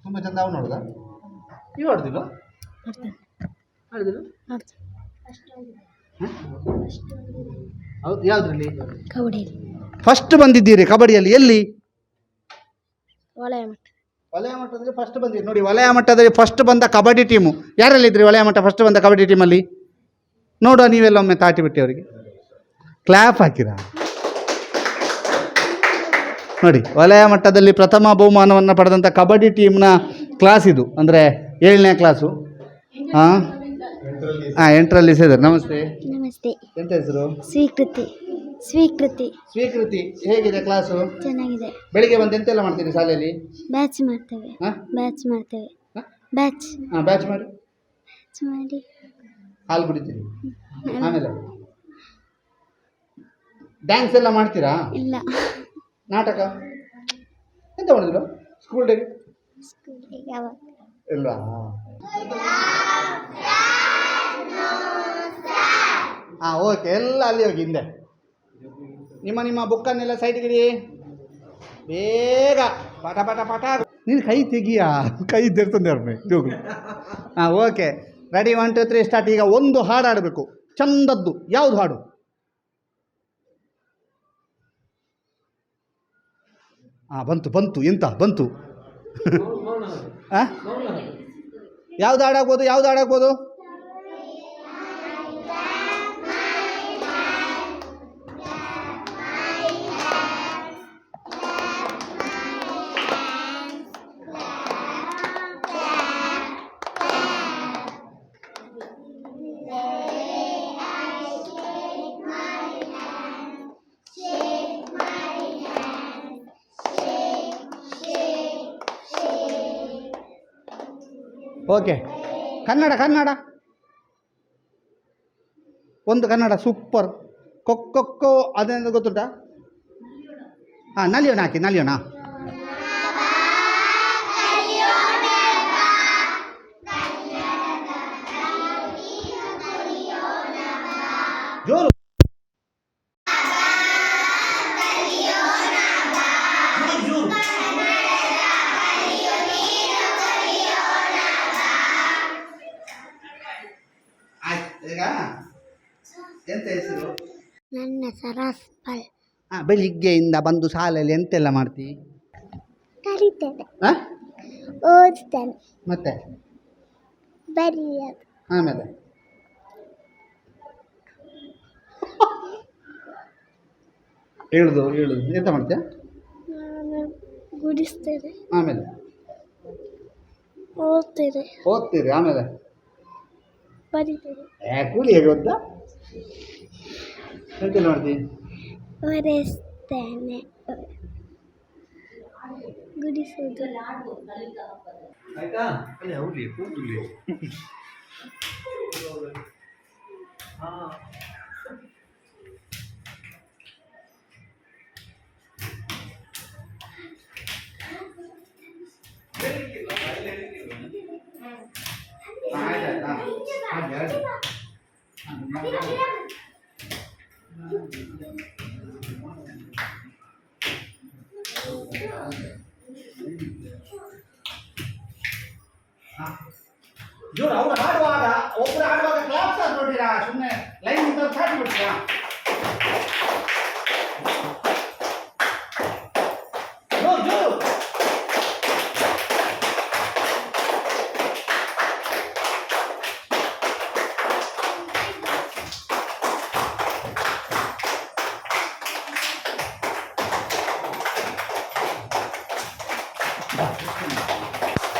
ತುಂಬ ಚಂದ. ಅವ್ನು ನೋಡ್ದ? ಇವು ಆಡ್ದಿಲ್ಲ? ಆಡ್ದಿಲ್ಲ? ಹೌದು. ಯಾವುದ್ರಲ್ಲಿ? ಕಬಡ್ಡಿಯಲ್ಲಿ. ಫಸ್ಟ್ ಬಂದಿದ್ದೀರಿ ಕಬಡ್ಡಿಯಲ್ಲಿ. ಎಲ್ಲಿ? ವಲಯ ಮಟ್ಟ. ವಲಯ ಮಟ್ಟದಲ್ಲಿ ಫಸ್ಟ್ ಬಂದಿರಿ ನೋಡಿ. ವಲಯ ಮಟ್ಟದಲ್ಲಿ ಫಸ್ಟ್ ಬಂದ ಕಬಡ್ಡಿ ಟೀಮು ಯಾರೆಲ್ಲಿದ್ರಿ? ವಲಯ ಮಟ್ಟ ಫಸ್ಟ್ ಬಂದ ಕಬಡ್ಡಿ ಟೀಮಲ್ಲಿ ನೋಡುವ. ನೀವೆಲ್ಲ ಒಮ್ಮೆ ತಾಟಿ ಬಿಟ್ಟು ಅವರಿಗೆ ಕ್ಲ್ಯಾಪ್ ಹಾಕಿರಾ ನೋಡಿ. ವಲಯ ಮಟ್ಟದಲ್ಲಿ ಪ್ರಥಮ ಬಹುಮಾನವನ್ನು ಪಡೆದಂಥ ಕಬಡ್ಡಿ ಟೀಮ್ನ ಕ್ಲಾಸ್ ಇದು, ಅಂದರೆ 7ನೇ ಕ್ಲಾಸು. ಹಾಂ ಹಾಂ, 8ರಲ್ಲಿ ಸೇರಿದ್ದಾರೆ. ನಮಸ್ತೆ. ನಮಸ್ತೆ. ಎಂತ ಹೆಸರು? ಸ್ವೀಕೃತಿ. ಸ್ವೀಕೃತಿ. ಸ್ವೀಕೃತಿ. ಹೇಗಿದೆ ಕ್ಲಾಸು? ಚೆನ್ನಾಗಿದೆ. ಬೆಳಿಗ್ಗೆ ಬಂದು ಎಂತೆಲ್ಲ ಮಾಡ್ತೀರಿ ಶಾಲೆಯಲ್ಲಿ? ಬ್ಯಾಚ್ ಮಾಡ್ತೇವೆ. ಹಾಂ, ಬ್ಯಾಚ್ ಮಾಡ್ತೇವೆ. ಬ್ಯಾಚ್. ಹಾಂ, ಬ್ಯಾಚ್ ಮಾಡಿ ಮಾಡಿ ಹಾಲು ಕುಡಿತೀರಿ. ಆಮೇಲೆ ಡ್ಯಾನ್ಸ್ ಎಲ್ಲ ಮಾಡ್ತೀರಾ? ಇಲ್ಲ. ನಾಟಕ ಎಂತ ಮಾಡಿದ್ರು ಸ್ಕೂಲ್ ಡೇಗೆ? ಯಾವಾಗ ಇಲ್ಲ. ಹಾಂ, ಓಕೆ. ಎಲ್ಲ ಅಲ್ಲಿ ಹೋಗಿ ಹಿಂದೆ ನಿಮ್ಮ ಬುಕ್ಕನ್ನೆಲ್ಲ ಸೈಡ್ಗಿಡಿ ಬೇಗ. ಪಾಠ ಪಾಠ ಪಾಠ. ನೀನು ಕೈ ತೆಗಿಯಾ? ಕೈ ತೆರ್ತಂದೆ ಅವ್ರನ್ನೇ ಹೋಗು. ಹಾಂ, ಓಕೆ. Ready, 1 2 3 start. ಈಗ ಒಂದು ಹಾಡು ಆಡಬೇಕು ಚಂದದ್ದು. ಯಾವುದು ಹಾಡು? ಹಾಂ, ಬಂತು. ಎಂತ ಬಂತು? ಹಾಂ, ಯಾವ್ದು ಹಾಡಾಗ್ಬೋದು? ಓಕೆ. ಕನ್ನಡ ಒಂದು ಕನ್ನಡ ಸೂಪರ್. ಕೊಕ್ಕೊ ಅದೇನು ಗೊತ್ತುಂಟಾ? ಹಾಂ, ನಲಿಯೋಣ ಹಾಕಿ, ನಲಿಯೋಣ. ಜೋರು. ಆಯ್ತು. ಈಗ ಎಂತ ಹೆಸರು? ನನ್ನ ಸರಸ್ಪಲ್. ಬೆಳಿಗ್ಗೆಯಿಂದ ಬಂದು ಶಾಲೆಯಲ್ಲಿ ಎಂತೆಲ್ಲ ಮಾಡ್ತಿ? ಕಲಿತೇನೆ, ಹಾಂ, ಓದ್ತೇನೆ, ಮತ್ತೆ ಬರೆಯೋದು, ಆಮೇಲೆ ಹೇಳುದು ಎಂತ ಮಾಡ್ತೀಯ? ನಾನು ಗುಡಿಸ್ತೇನೆ, ಆಮೇಲೆ ಓದ್ತೇನೆ, ಆಮೇಲೆ ಬರೀತೇನೆ, ಕೂಲಿ ಹೇಗೆ ಗೊತ್ತಾ? ಎಂತೆಲ್ಲ ಮಾಡ್ತಿ? ಒರೆಸ್ತೇನೆ, ಗುಡಿಸೋದು. ಆಯ್ತಾ? ಅಲ್ಲೇ ಹೌಲಿ ಕೂದಲಿ. ಜೋರು ಅವ್ರು ಹಾಡುವಾಗ ಒಬ್ಬರು ಹಾಡುವಾಗ ಕ್ಲಾಪ್ಸ್ ಆಗಿ ನೋಡಿರಾ? ಸುಮ್ಮನೆ ಲೈನ್ ಅಂತ ಚಾಟಿ ಬಿಡ್ತೀರಾ? ಜೋರು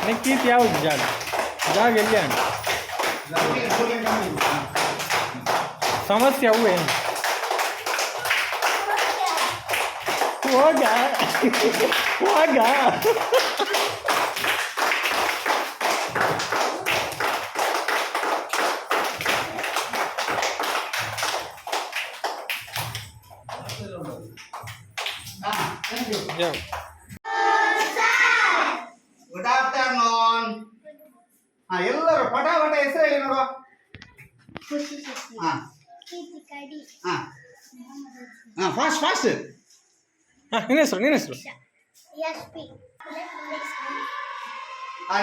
ನಕ್ಕೀತ್ ಯಾವುದು ಜಾಗ ಎಲ್ಲಿ ಅಣ್ಣ? ಸಮಸ್ಯೆ ಅವು ಏನು? ಹೋಗ ಗುಡ್ ಆಫ್ಟರ್ನೂನ್. ಎಲ್ಲರೂ ಪಟ ಹೆಸರು ಹೇಳಿ ನೋಡುವ. ಫಾಸ್ಟ್. ನಿನ್ನ ಹೆಸರು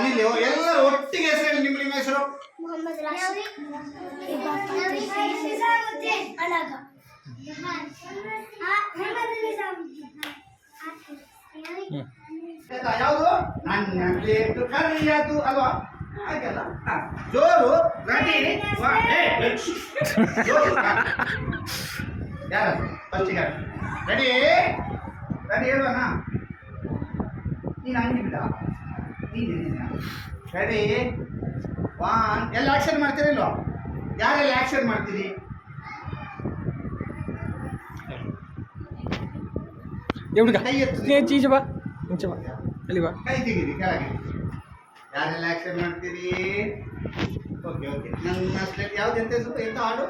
ನಿಲ್ಲಿ ಎಲ್ಲರೂ ಒಟ್ಟಿಗೆ ಹೆಸರು ಹೇಳಿ. ನಿಮ್ಮ ಹೆಸರು? ಯಾವುದು? ನನ್ನ ಪ್ಲೇಟು ಕರಿಯದು ಅಲ್ವಾ? ಹಾಗೆಲ್ಲ ಜೋರು. ರೆಡಿ? ಯಾರು ಫಸ್ಟಿಗೆ ರೆಡಿ ಹೇಳುವಣ? ನೀನು ಹಂಗೆ ಬಿಡ. ರೆಡಿ 1. ಎಲ್ಲ ಆಕ್ಷನ್ ಮಾಡ್ತೀರಿ ಇಲ್ವಾ? ಯಾರೆಲ್ಲ ಆಕ್ಷನ್ ಮಾಡ್ತೀರಿ? ಕೈ ಎತ್ತು. ಕೈ ತೆಗೀರಿ ಕೆಳಗೆ. ಯಾರೆಲ್ಲ ಆಕ್ಷನ್ ಮಾಡ್ತೀರಿ? ಓಕೆ. ನನ್ನ ಸ್ಲೇಟ್ ಯಾವ್ದು? ಎಂತ ಹಾಡು?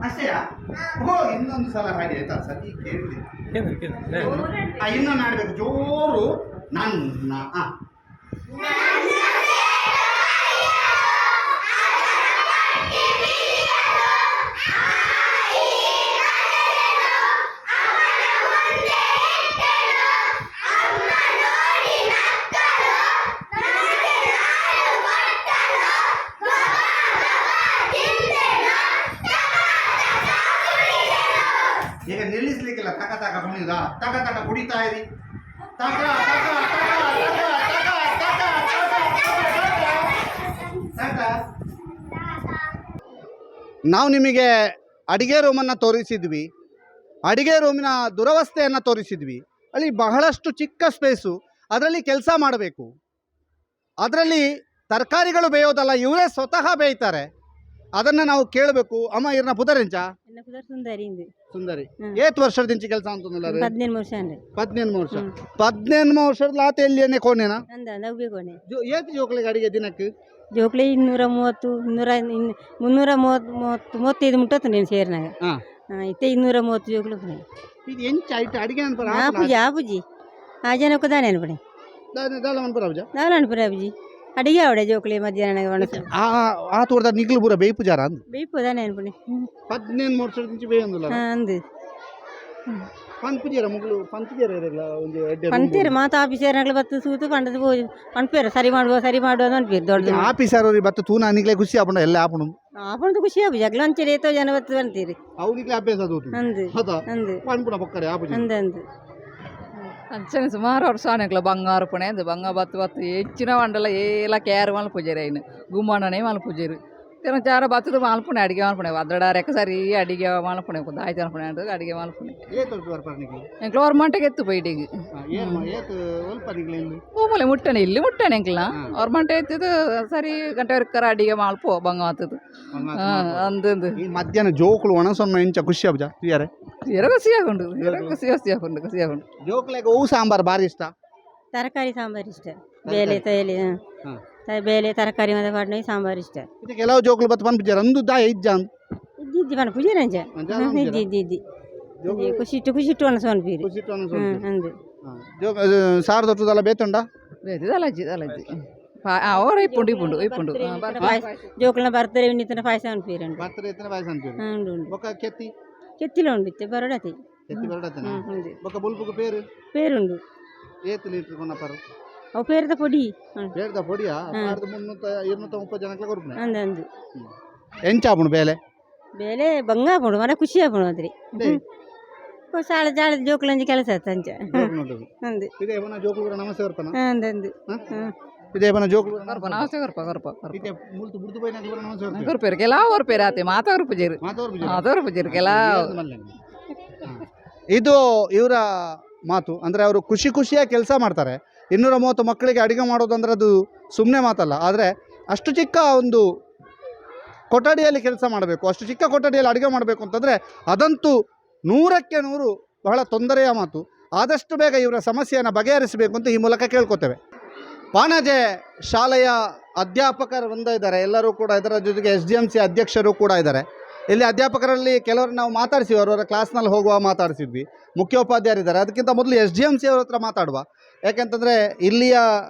ಅಷ್ಟೇಯಾ? ಇನ್ನೊಂದು ಸಲ ಹಾಡಿ ಆಯ್ತಾ? ಸರಿ ಕೇಳಿ. ಇನ್ನೊಂದು ಹಾಡ್ಬೇಕು ಜೋರು. ನನ್ನ ಈಗ ನಿಲ್ಲಿಸ್ಲಿಕ್ಕಿಲ್ಲ. ತಕ ಕುಣಿದ, ತಕ ಕುಡಿತಾ ಇರಿ. ನಾವು ನಿಮಗೆ ಅಡಿಗೆ ರೂಮನ್ನು ತೋರಿಸಿದ್ವಿ. ಅಡಿಗೆ ರೂಮಿನ ದುರವಸ್ಥೆಯನ್ನು ತೋರಿಸಿದ್ವಿ. ಅಲ್ಲಿ ಬಹಳಷ್ಟು ಚಿಕ್ಕ ಸ್ಪೇಸು, ಅದರಲ್ಲಿ ಕೆಲಸ ಮಾಡಬೇಕು. ಅದರಲ್ಲಿ ತರಕಾರಿಗಳು ಬೇಯೋದಲ್ಲ, ಇವರೇ ಸ್ವತಃ ಬೇಯ್ತಾರೆ. ಅದನ್ನು ನಾವು ಕೇಳಬೇಕು. ಅಮ್ಮ ಇರ್ನ ಪುದರೆಂಚ ಸುಂದರಿ ಸುಂದರಿ ಏತ್ ವರ್ಷದ ದಿಂಚಿ ಕೆಲಸ ಅಂತಂದಿಲ್ಲ 18 ವರ್ಷ ಅಂದ್ರೆ 18 ವರ್ಷ 18 ವರ್ಷದ ಲಾತ ಎಲ್ಲಿಯನ್ನೇ ಕೋಣೆನಾ ನವ್ವೆ ಕೋಣೆ ಏತ್ ಜೋಕ್ಲಿಗೆ ಅಡಿಗೆ ದಿನಕ್ಕೆ ಜೋಕ್ಲಿ 230 335 ಮುಟ್ಟತ್ತು ನೀನು ಸೇರಿನಾಗ ಇತ್ತೆ 230 ಜೋಕ್ಲು ಇದು ಎಂಚ ಐಟ ಅಡಿಗೆ ಅನ್ಪರ ಆಪುಜಿ ಆಪುಜಿ ಆ ಜನಕ್ಕೂ ದಾನೆ ಅನ್ಪಡೆ ದಾಲ ಅನ್ಪರ ಅಬ್ಜ ದಾಲ ಅನ್ಪರೆ ಅಬ್ಜಿ ಅಡಿಗೆ ಅವಡೆ ಜೋಕ್ಲಿ ಮಧ್ಯಾಹ್ನ ಒಣಸ ಆ ತೋರ್ದ ನಿಗ್ಲು ಪೂರ ಬೇಯ್ಪು ಜಾರ ಅಂದ್ ಬೇಯ್ಪು ದಾನೆ ಅನ್ಪಡೆ 18 ವರ್ಷದ ದಿಂಚಿ ಬೇಯಂದಿಲ್ಲ ಅಂದು ಪಂಪುಜೇರ ಮುಗ್ಲು ಪಂಪುಜೇರ ಇರಲ್ಲ ಒಂದು ಎಡ್ಡೆ ಪಂತೀರ ಮಾತು ಆಫೀಸರ್ನಾಗ್ಲಿ ಬತ್ತು ಸೂತು ಪಂಡದ ಪಂಪೇರ ಸರಿ ಮಾಡುವ ಅನ್ಪೀರ್ ದೊಡ್ಡ ಆಫೀಸರ್ ಅವ್ರಿಗೆ ಬತ್ತು ತೂನ ನಿಗ್ಲೆ ಖುಷಿ ಆಪುಂಡ ಎಲ್ಲ ಆಪುಂಡು ಆಪುಂಡು ಖುಷಿ ಆಪು ಜಗ್ಲ ಅಂಚೆ ಏತೋ ಜನ ಬತ್ತು ಅಂತೀರಿ ಅವ್ರಿಗೆ ಅಭ್ಯಾಸ ಅದು ಅಂದು ಹೌದಾ ಅಂದು ಪಂಪುನ ಪಕ್ಕಡೆ ಆಪುಜಿ ಅಂದು ಅಂಚನೆ ಸುಮಾರು ವರ್ಷ ಆನೆಕ್ಲ ಬಂಗಾರ ಪುಣೆ ಅಂದು ಬಂಗ ಬತ್ತು ಬತ್ತು ಹೆಚ್ಚಿನ వండల ಏಲ ಕೇರ್ ಮಲ್ ಪೂಜಾರಿ అయిన ಗುಮ್ಮಣ್ಣನೇ ಮಲ್ ಪೂಜಾರಿ ತೆನ ಚಾರ ಬತ್ತದ ಮಾಲ್ಪುಣೆ ಅಡಿಗೆ ಮಾಲ್ಪುಣೆ ಒದ್ದಡ ರೆಕ್ಕ ಸರಿ ಅಡಿಗೆ ಮಾಲ್ಪುಣೆ ಕೊಂದು ಆಯ್ತು ಅನ್ಪುಣೆ ಅಂತ ಅಡಿಗೆ ಮಾಲ್ಪುಣೆ ಗೌರ್ಮೆಂಟ್ಗೆ ಎತ್ತು ಬೈಟಿಗೆ ಭೂಮಲೆ ಮುಟ್ಟನೆ ಇಲ್ಲಿ ಮುಟ್ಟನೆ ಎಂಕ್ಲ ಗೌರ್ಮೆಂಟ್ ಎತ್ತಿದ್ದು ಸರಿ ಗಂಟೆ ವರ್ಕರ ಅಡಿಗೆ ಮಾಲ್ಪು ಬಂಗ ಆತದು ಅಂದು ಮಧ್ಯಾಹ್ನ ಜೋಕುಲು ಒಣಸೊನ್ನ ಇಂಚ ಖುಷಿ ಆಬಜ ಯಾರೆ ಖುಷಿ ಆಗೊಂಡು ಖುಷಿ ಆಗೊಂಡು ಜೋಕ್ಲೆಗೆ ಹೂ ಸಾಂಬಾರ್ ಭಾರಿ ಇಷ್ಟ ತರಕಾರಿ ಸಾಂಬಾರು ಇಷ್ಟ ಬೇಳೆ ತೈಲಿ ಬೇಳೆ ತರಕಾರಿ ಮತ್ತೆ ಪಾಡ್ನೆ ಸಾಂಬಾರು ಇಷ್ಟ ಇದು ಕೆಲವು ಜೋಕ್ಲು ಬತ್ತು ಪನ್ಪುಜಾರ ಅಂದು ದಾಯ ಇಜ್ಜ ಅಂದ್ ಇದ್ದಿ ಪನ ಪೂಜೆ ರಂಜ ಇದ್ದಿ ಖುಷಿಟ್ಟು ಅನ್ಸೋನ್ ಬೀರಿ ಅಂದು ಸಾರದೊಟ್ಟದಲ್ಲ ಬೇತುಂಡ ಬೇತಿದಲಜ್ಜಿ ದಲಜ್ಜಿ ಅವರ ಇಪ್ಪುಂಡು ಇಪ್ಪುಂಡು ಇಪ್ಪುಂಡು ಜೋಕಲ್ನ ಬರ್ತಾರೆ ಇನ್ನಿತನ ಪಾಯಸ ಅನ್ಪೀರಂಡು ಬರ್ತಾರೆ ಇತ್ತನ ಪಾಯಸ ಅಂತೀರಿ ಉಂಡು ಉಂಡು ಬೊಕ ಕೆತ್ತಿ ಕೆತ್ತಿಲ ಉಂಡಿತ್ತೆ ಬರಡತಿ ಕೆತ್ತಿ ಬರಡತನ ಉಂಡು ಬೊಕ ಬುಲ್ಪುಗ ಪೇರು ಪೇರುಂಡು ಏತ್ ಲೀಟರ್ ಕೊನಪರು ಅವು ಪೇರದ ಪೊಡಿ ಬೇಡ್ದ ಪೊಡಿಯಾ ಪಾರ್ದ 230 ಜನಕ್ಕೆ ಕೊರ್ಪನೆ ಅಂದು ಎಂಚ ಆಪುಂಡು ಬೇಲೆ ಬೇಲೆ ಬಂಗ ಆಪುಂಡು ಮನ ಖುಷಿ ಆಪುಂಡು ಅದ್ರಿ ಸಾಲ ಜಾಳ ಜೋಕುಲಂಜಿ ಕೆಲಸ ಅಂಚ ಅಂದು ಇದೇ ಬನ ಜೋಕುಲು ನಮಸ್ತೆ ಬರ್ಪನ ಅಂದು ಇದೇ ಬನ ಜೋಕುಲು ನಮಸ್ತೆ ಗರ್ಪ ಇದೇ ಮುಲ್ತು ಬುಡ್ದು ಬೈನ ಬರ ನಮಸ್ತೆ ಗರ್ಪೇರು ಕೆಲವರು ಪೇರು ಆತೆ ಮಾತವರು ಪೂಜಾರಿ ಮಾತವರು ಪೂಜಾರಿ ಕೆಲವು ಇದು ಇವರ ಮಾತು ಅಂದರೆ ಅವರು ಖುಷಿಯಾಗಿ ಕೆಲಸ ಮಾಡ್ತಾರೆ. 230 ಮಕ್ಕಳಿಗೆ ಅಡುಗೆ ಮಾಡೋದು ಅಂದರೆ ಅದು ಸುಮ್ಮನೆ ಮಾತಲ್ಲ. ಆದರೆ ಅಷ್ಟು ಚಿಕ್ಕ ಒಂದು ಕೊಠಡಿಯಲ್ಲಿ ಕೆಲಸ ಮಾಡಬೇಕು, ಅಷ್ಟು ಚಿಕ್ಕ ಕೊಠಡಿಯಲ್ಲಿ ಅಡುಗೆ ಮಾಡಬೇಕು ಅಂತಂದರೆ ಅದಂತೂ 100ಕ್ಕೆ 100 ಬಹಳ ತೊಂದರೆಯ ಮಾತು. ಆದಷ್ಟು ಬೇಗ ಇವರ ಸಮಸ್ಯೆಯನ್ನು ಬಗೆಹರಿಸಬೇಕು ಅಂತ ಈ ಮೂಲಕ ಕೇಳ್ಕೊತೇವೆ. ಪಾಣಾಜೆ ಶಾಲೆಯ ಅಧ್ಯಾಪಕರು ಇದ್ದಾರೆ, ಎಲ್ಲರೂ ಕೂಡ ಇದರ ಜೊತೆಗೆ SDMC ಅಧ್ಯಕ್ಷರು ಕೂಡ ಇದ್ದಾರೆ. ಇಲ್ಲಿ ಅಧ್ಯಾಪಕರಲ್ಲಿ ಕೆಲವರು ನಾವು ಮಾತಾಡಿಸಿವಿ, ಅವರವರ ಕ್ಲಾಸ್ನಲ್ಲಿ ಹೋಗುವ ಮಾತಾಡಿಸಿದ್ವಿ. ಮುಖ್ಯೋಪಾಧ್ಯಾಯರಿದ್ದಾರೆ. ಅದಕ್ಕಿಂತ ಮೊದಲು SDMC ಅವ್ರ ಹತ್ರ ಮಾತಾಡುವ. ಯಾಕೆಂತಂದರೆ ಇಲ್ಲಿಯ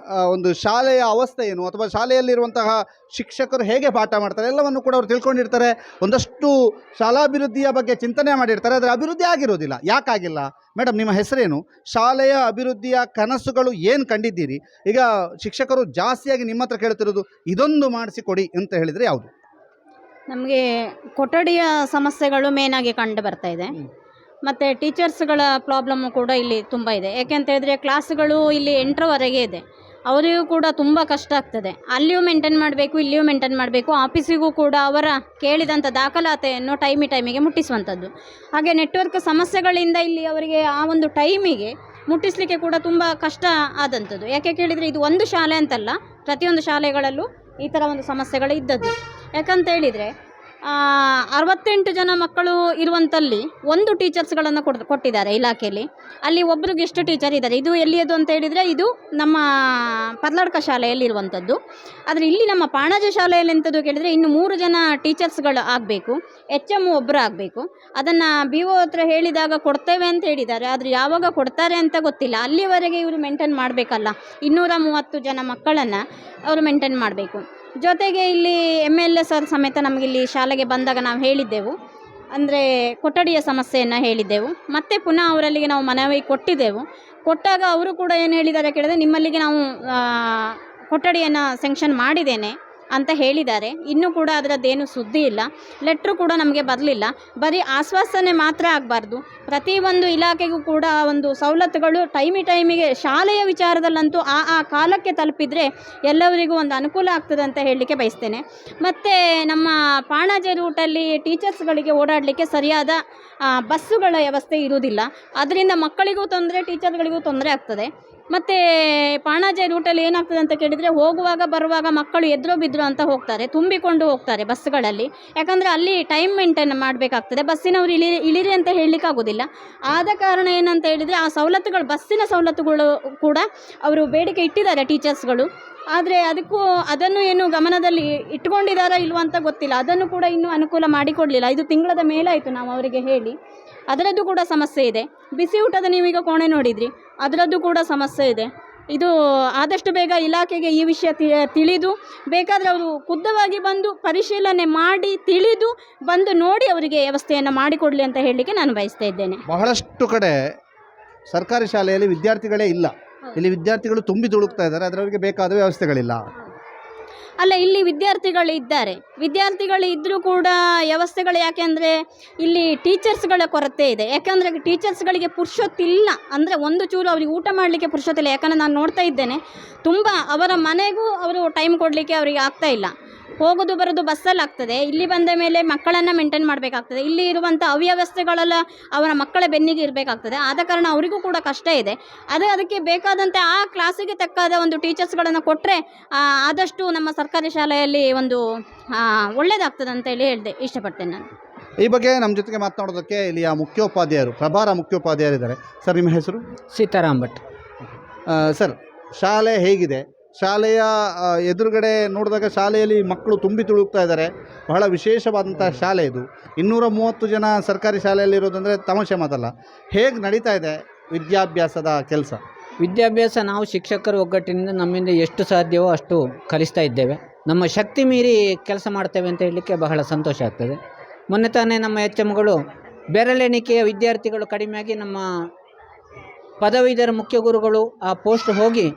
ಒಂದು ಶಾಲೆಯ ಅವಸ್ಥೆ ಏನು, ಅಥವಾ ಶಾಲೆಯಲ್ಲಿರುವಂತಹ ಶಿಕ್ಷಕರು ಹೇಗೆ ಪಾಠ ಮಾಡ್ತಾರೆ ಎಲ್ಲವನ್ನು ಕೂಡ ಅವರು ತಿಳ್ಕೊಂಡಿರ್ತಾರೆ. ಒಂದಷ್ಟು ಶಾಲಾಭಿವೃದ್ಧಿಯ ಬಗ್ಗೆ ಚಿಂತನೆ ಮಾಡಿರ್ತಾರೆ, ಆದರೆ ಅಭಿವೃದ್ಧಿ ಆಗಿರೋದಿಲ್ಲ. ಯಾಕಾಗಿಲ್ಲ ಮೇಡಮ್? ನಿಮ್ಮ ಹೆಸರೇನು? ಶಾಲೆಯ ಅಭಿವೃದ್ಧಿಯ ಕನಸುಗಳು ಏನು ಕಂಡಿದ್ದೀರಿ? ಈಗ ಶಿಕ್ಷಕರು ಜಾಸ್ತಿಯಾಗಿ ನಿಮ್ಮ ಹತ್ರ ಕೇಳ್ತಿರೋದು ಇದೊಂದು ಮಾಡಿಸಿಕೊಡಿ ಅಂತ ಹೇಳಿದರೆ ಯಾವುದು? ನಮಗೆ ಕೊಠಡಿಯ ಸಮಸ್ಯೆಗಳು ಮೇನಾಗಿ ಕಂಡು ಬರ್ತಾ ಇದೆ. ಮತ್ತು ಟೀಚರ್ಸ್ಗಳ ಪ್ರಾಬ್ಲಮ್ಮು ಕೂಡ ಇಲ್ಲಿ ತುಂಬ ಇದೆ. ಯಾಕೆಂತ ಹೇಳಿದ್ರೆ ಕ್ಲಾಸ್ಗಳು ಇಲ್ಲಿ 8ರವರೆಗೆ ಇದೆ, ಅವರಿಗೂ ಕೂಡ ತುಂಬ ಕಷ್ಟ ಆಗ್ತದೆ. ಅಲ್ಲಿಯೂ ಮೇಂಟೈನ್ ಮಾಡಬೇಕು, ಇಲ್ಲಿಯೂ ಮೇಂಟೈನ್ ಮಾಡಬೇಕು. ಆಫೀಸಿಗೂ ಕೂಡ ಅವರ ಕೇಳಿದಂಥ ದಾಖಲಾತಿಯನ್ನು ಟೈಮಿಗೆ ಮುಟ್ಟಿಸುವಂಥದ್ದು. ಹಾಗೆ ನೆಟ್ವರ್ಕ್ ಸಮಸ್ಯೆಗಳಿಂದ ಇಲ್ಲಿ ಅವರಿಗೆ ಆ ಒಂದು ಟೈಮಿಗೆ ಮುಟ್ಟಿಸಲಿಕ್ಕೆ ಕೂಡ ತುಂಬ ಕಷ್ಟ ಆದಂಥದ್ದು. ಯಾಕೆ ಕೇಳಿದರೆ ಇದು ಒಂದು ಶಾಲೆ ಅಂತಲ್ಲ, ಪ್ರತಿಯೊಂದು ಶಾಲೆಗಳಲ್ಲೂ ಈ ಥರ ಒಂದು ಸಮಸ್ಯೆಗಳು ಇದ್ದದ್ದು. ಯಾಕಂತ ಹೇಳಿದರೆ 68 ಜನ ಮಕ್ಕಳು ಇರುವಂಥಲ್ಲಿ ಒಂದು ಟೀಚರ್ಸ್ಗಳನ್ನು ಕೊಟ್ಟಿದ್ದಾರೆ ಇಲಾಖೆಯಲ್ಲಿ. ಅಲ್ಲಿ ಒಬ್ಬರು ಗೆಸ್ಟ್ ಟೀಚರ್ ಇದ್ದಾರೆ. ಇದು ಎಲ್ಲಿಯದು ಅಂತ ಹೇಳಿದರೆ ಇದು ನಮ್ಮ ಪರ್ಲಾಡ್ಕ ಶಾಲೆಯಲ್ಲಿ ಇರುವಂಥದ್ದು. ಆದರೆ ಇಲ್ಲಿ ನಮ್ಮ ಪಾಣಾಜೆ ಶಾಲೆಯಲ್ಲಿ ಎಂಥದ್ದು ಕೇಳಿದರೆ ಇನ್ನು 3 ಜನ ಟೀಚರ್ಸ್ಗಳು ಆಗಬೇಕು, HM ಒಬ್ಬರು ಆಗಬೇಕು. ಅದನ್ನು BO ಹತ್ರ ಹೇಳಿದಾಗ ಕೊಡ್ತೇವೆ ಅಂತ ಹೇಳಿದ್ದಾರೆ, ಆದರೆ ಯಾವಾಗ ಕೊಡ್ತಾರೆ ಅಂತ ಗೊತ್ತಿಲ್ಲ. ಅಲ್ಲಿವರೆಗೆ ಇವರು ಮೇಂಟೈನ್ ಮಾಡಬೇಕಲ್ಲ, 230 ಜನ ಮಕ್ಕಳನ್ನು ಅವರು ಮೇಂಟೈನ್ ಮಾಡಬೇಕು. ಜೊತೆಗೆ ಇಲ್ಲಿ MLA ಸರ್ ಸಮೇತ ನಮಗಿಲ್ಲಿ ಶಾಲೆಗೆ ಬಂದಾಗ ನಾವು ಹೇಳಿದ್ದೆವು, ಅಂದರೆ ಕೊಠಡಿಯ ಸಮಸ್ಯೆಯನ್ನು ಹೇಳಿದ್ದೆವು. ಮತ್ತೆ ಪುನಃ ಅವರಲ್ಲಿಗೆ ನಾವು ಮನವಿ ಕೊಟ್ಟಿದ್ದೆವು. ಕೊಟ್ಟಾಗ ಅವರು ಕೂಡ ಏನು ಹೇಳಿದ್ದಾರೆ ಕೇಳಿದರೆ ನಿಮ್ಮಲ್ಲಿಗೆ ನಾವು ಕೊಠಡಿಯನ್ನು ಸ್ಯಾಂಕ್ಷನ್ ಮಾಡಿದ್ದೇನೆ, ಅಂತ ಹೇಳಿದ್ದಾರೆ. ಇನ್ನೂ ಕೂಡ ಅದರದ್ದೇನು ಸುದ್ದಿ ಇಲ್ಲ. ಲೆಟ್ರು ಕೂಡ ನಮಗೆ ಬರಲಿಲ್ಲ. ಬರೀ ಆಶ್ವಾಸನೆ ಮಾತ್ರ ಆಗಬಾರ್ದು. ಪ್ರತಿಯೊಂದು ಇಲಾಖೆಗೂ ಕೂಡ ಒಂದು ಸವಲತ್ತುಗಳು ಟೈಮಿಗೆ ಶಾಲೆಯ ವಿಚಾರದಲ್ಲಂತೂ ಆ ಕಾಲಕ್ಕೆ ತಲುಪಿದರೆ ಎಲ್ಲರಿಗೂ ಒಂದು ಅನುಕೂಲ ಆಗ್ತದೆ ಅಂತ ಹೇಳಲಿಕ್ಕೆ ಬಯಸ್ತೇನೆ. ಮತ್ತು ನಮ್ಮ ಪಾಣಾಜೆ ರೂಟಲ್ಲಿ ಟೀಚರ್ಸ್ಗಳಿಗೆ ಓಡಾಡಲಿಕ್ಕೆ ಸರಿಯಾದ ಬಸ್ಸುಗಳ ವ್ಯವಸ್ಥೆ ಇರುವುದಿಲ್ಲ. ಅದರಿಂದ ಮಕ್ಕಳಿಗೂ ತೊಂದರೆ, ಟೀಚರ್ಗಳಿಗೂ ತೊಂದರೆ ಆಗ್ತದೆ. ಮತ್ತು ಪಾಣಾಜೆ ರೂಟಲ್ಲಿ ಏನಾಗ್ತದೆ ಅಂತ ಕೇಳಿದರೆ, ಹೋಗುವಾಗ ಬರುವಾಗ ಮಕ್ಕಳು ಎದ್ರೋ ಬಿದ್ದರು ಅಂತ ಹೋಗ್ತಾರೆ, ತುಂಬಿಕೊಂಡು ಹೋಗ್ತಾರೆ ಬಸ್ಗಳಲ್ಲಿ. ಯಾಕಂದರೆ ಅಲ್ಲಿ ಟೈಮ್ ಮೇಂಟೈನ್ ಮಾಡಬೇಕಾಗ್ತದೆ. ಬಸ್ಸಿನವರು ಇಳಿರಿ ಅಂತ ಹೇಳಲಿಕ್ಕೆ ಆಗೋದಿಲ್ಲ. ಆದ ಕಾರಣ ಏನಂತ ಹೇಳಿದರೆ, ಆ ಸವಲತ್ತುಗಳು, ಬಸ್ಸಿನ ಸವಲತ್ತುಗಳು ಕೂಡ ಅವರು ಬೇಡಿಕೆ ಇಟ್ಟಿದ್ದಾರೆ ಟೀಚರ್ಸ್ಗಳು. ಆದರೆ ಅದನ್ನು ಏನು ಗಮನದಲ್ಲಿ ಇಟ್ಕೊಂಡಿದ್ದಾರಾ ಇಲ್ವಾ ಅಂತ ಗೊತ್ತಿಲ್ಲ. ಅದನ್ನು ಕೂಡ ಇನ್ನೂ ಅನುಕೂಲ ಮಾಡಿಕೊಡಲಿಲ್ಲ. 5 ತಿಂಗಳ ಮೇಲಾಯಿತು ನಾವು ಅವರಿಗೆ ಹೇಳಿ. ಅದರದ್ದು ಕೂಡ ಸಮಸ್ಯೆ ಇದೆ. ಬಿಸಿ ಊಟದ ನೀವೀಗ ಕೋಣೆ ನೋಡಿದ್ರಿ, ಅದರದ್ದು ಕೂಡ ಸಮಸ್ಯೆ ಇದೆ. ಇದು ಆದಷ್ಟು ಬೇಗ ಇಲಾಖೆಗೆ ಈ ವಿಷಯ ತಿಳಿದು, ಬೇಕಾದರೆ ಅವರು ಖುದ್ದವಾಗಿ ಬಂದು ಪರಿಶೀಲನೆ ಮಾಡಿ ತಿಳಿದು ಬಂದು ನೋಡಿ ಅವರಿಗೆ ವ್ಯವಸ್ಥೆಯನ್ನು ಮಾಡಿಕೊಡಲಿ ಅಂತ ಹೇಳಲಿಕ್ಕೆ ನಾನು ಬಯಸ್ತಾ ಇದ್ದೇನೆ. ಬಹಳಷ್ಟು ಕಡೆ ಸರ್ಕಾರಿ ಶಾಲೆಯಲ್ಲಿ ವಿದ್ಯಾರ್ಥಿಗಳೇ ಇಲ್ಲ. ಇಲ್ಲಿ ವಿದ್ಯಾರ್ಥಿಗಳು ತುಂಬಿ ತುಳುಕ್ತಾ ಇದ್ದಾರೆ, ಅದರವರಿಗೆ ಬೇಕಾದ ವ್ಯವಸ್ಥೆಗಳಿಲ್ಲ. ಅಲ್ಲ, ಇಲ್ಲಿ ವಿದ್ಯಾರ್ಥಿಗಳು ಇದ್ದಾರೆ. ವಿದ್ಯಾರ್ಥಿಗಳು ಇದ್ದರೂ ಕೂಡ ವ್ಯವಸ್ಥೆಗಳು, ಯಾಕೆಂದರೆ ಇಲ್ಲಿ ಟೀಚರ್ಸ್ಗಳ ಕೊರತೆ ಇದೆ. ಯಾಕೆಂದರೆ ಟೀಚರ್ಸ್ಗಳಿಗೆ ಪುರುಷೊತ್ತಿಲ್ಲ. ಅಂದರೆ ಒಂದು ಚೂರು ಅವ್ರಿಗೆ ಊಟ ಮಾಡಲಿಕ್ಕೆ ಪುರುಷೊತ್ತಿಲ್ಲ. ಯಾಕಂದರೆ ನಾನು ನೋಡ್ತಾ ಇದ್ದೇನೆ, ತುಂಬ ಅವರ ಮನೆಗೂ ಅವರು ಟೈಮ್ ಕೊಡಲಿಕ್ಕೆ ಅವರಿಗೆ ಆಗ್ತಾಯಿಲ್ಲ. ಹೋಗೋದು ಬರೋದು ಬಸ್ಸಲ್ಲಿ ಆಗ್ತದೆ. ಇಲ್ಲಿ ಬಂದ ಮೇಲೆ ಮಕ್ಕಳನ್ನು ಮೇಂಟೈನ್ ಮಾಡಬೇಕಾಗ್ತದೆ. ಇಲ್ಲಿ ಇರುವಂಥ ಅವ್ಯವಸ್ಥೆಗಳೆಲ್ಲ ಅವರ ಮಕ್ಕಳ ಬೆನ್ನಿಗೆ ಇರಬೇಕಾಗ್ತದೆ. ಆದ ಕಾರಣ ಅವರಿಗೂ ಕೂಡ ಕಷ್ಟ ಇದೆ. ಅದಕ್ಕೆ ಬೇಕಾದಂತೆ ಆ ಕ್ಲಾಸಿಗೆ ತಕ್ಕಾದ ಒಂದು ಟೀಚರ್ಸ್ಗಳನ್ನು ಕೊಟ್ಟರೆ ಆದಷ್ಟು ನಮ್ಮ ಸರ್ಕಾರಿ ಶಾಲೆಯಲ್ಲಿ ಒಂದು ಒಳ್ಳೆಯದಾಗ್ತದೆ ಅಂತೇಳಿ ಇಷ್ಟಪಡ್ತೇನೆ ನಾನು. ಈ ಬಗ್ಗೆ ನಮ್ಮ ಜೊತೆಗೆ ಮಾತನಾಡೋದಕ್ಕೆ ಇಲ್ಲಿಯ ಮುಖ್ಯೋಪಾಧ್ಯಾಯರು, ಪ್ರಭಾರ ಮುಖ್ಯೋಪಾಧ್ಯಾಯರಿದ್ದಾರೆ. ಸರ್, ನಿಮ್ಮ ಹೆಸರು? ಸೀತಾರಾಮ್ ಭಟ್. ಸರ್, ಶಾಲೆ ಹೇಗಿದೆ? ಶಾಲೆಯ ಎದುರುಗಡೆ ನೋಡಿದಾಗ ಶಾಲೆಯಲ್ಲಿ ಮಕ್ಕಳು ತುಂಬಿ ತುಳುಕ್ತಾ ಇದ್ದಾರೆ. ಬಹಳ ವಿಶೇಷವಾದಂಥ ಶಾಲೆ ಇದು. 230 ಜನ ಸರ್ಕಾರಿ ಶಾಲೆಯಲ್ಲಿರೋದಂದರೆ ತಮಾಷೆ ಮಾತಲ್ಲ. ಹೇಗೆ ನಡೀತಾ ಇದೆ ವಿದ್ಯಾಭ್ಯಾಸದ ಕೆಲಸ? ವಿದ್ಯಾಭ್ಯಾಸ ನಾವು ಶಿಕ್ಷಕರು ಒಗ್ಗಟ್ಟಿನಿಂದ ನಮ್ಮಿಂದ ಎಷ್ಟು ಸಾಧ್ಯವೋ ಅಷ್ಟು ಕಲಿಸ್ತಾ ಇದ್ದೇವೆ. ನಮ್ಮ ಶಕ್ತಿ ಮೀರಿ ಕೆಲಸ ಮಾಡ್ತೇವೆ ಅಂತ ಹೇಳಲಿಕ್ಕೆ ಬಹಳ ಸಂತೋಷ ಆಗ್ತದೆ. ಮೊನ್ನೆ ತಾನೇ ನಮ್ಮ HMಗಳು ಬೆರಳೆಣಿಕೆಯ ವಿದ್ಯಾರ್ಥಿಗಳು ಕಡಿಮೆಯಾಗಿ ನಮ್ಮ ಪದವೀಧರ ಮುಖ್ಯ ಗುರುಗಳು ಆ ಪೋಸ್ಟ್ ಹೋಗಿ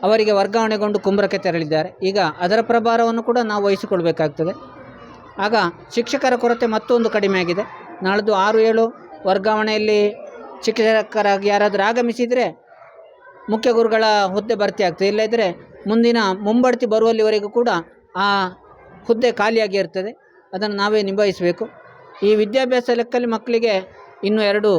ಅವರಿಗೆ ವರ್ಗಾವಣೆಗೊಂಡು ಕುಂಬ್ರಕ್ಕೆ ತೆರಳಿದ್ದಾರೆ. ಈಗ ಅದರ ಪ್ರಭಾರವನ್ನು ಕೂಡ ನಾವು ವಹಿಸಿಕೊಳ್ಬೇಕಾಗ್ತದೆ. ಆಗ ಶಿಕ್ಷಕರ ಕೊರತೆ ಮತ್ತೊಂದು ಕಡಿಮೆಯಾಗಿದೆ. ನಾಳ್ದು 6-7 ವರ್ಗಾವಣೆಯಲ್ಲಿ ಶಿಕ್ಷಕರಾಗಿ ಯಾರಾದರೂ ಆಗಮಿಸಿದರೆ ಮುಖ್ಯ ಗುರುಗಳ ಹುದ್ದೆ ಭರ್ತಿ ಆಗ್ತದೆ. ಇಲ್ಲದಿದ್ದರೆ ಮುಂದಿನ ಮುಂಬಡ್ತಿ ಬರುವಲ್ಲಿವರೆಗೂ ಕೂಡ ಆ ಹುದ್ದೆ ಖಾಲಿಯಾಗಿ ಇರ್ತದೆ. ಅದನ್ನು ನಾವೇ ನಿಭಾಯಿಸಬೇಕು. ಈ ವಿದ್ಯಾಭ್ಯಾಸ ಲೆಕ್ಕದಲ್ಲಿ ಮಕ್ಕಳಿಗೆ ಇನ್ನೂ 2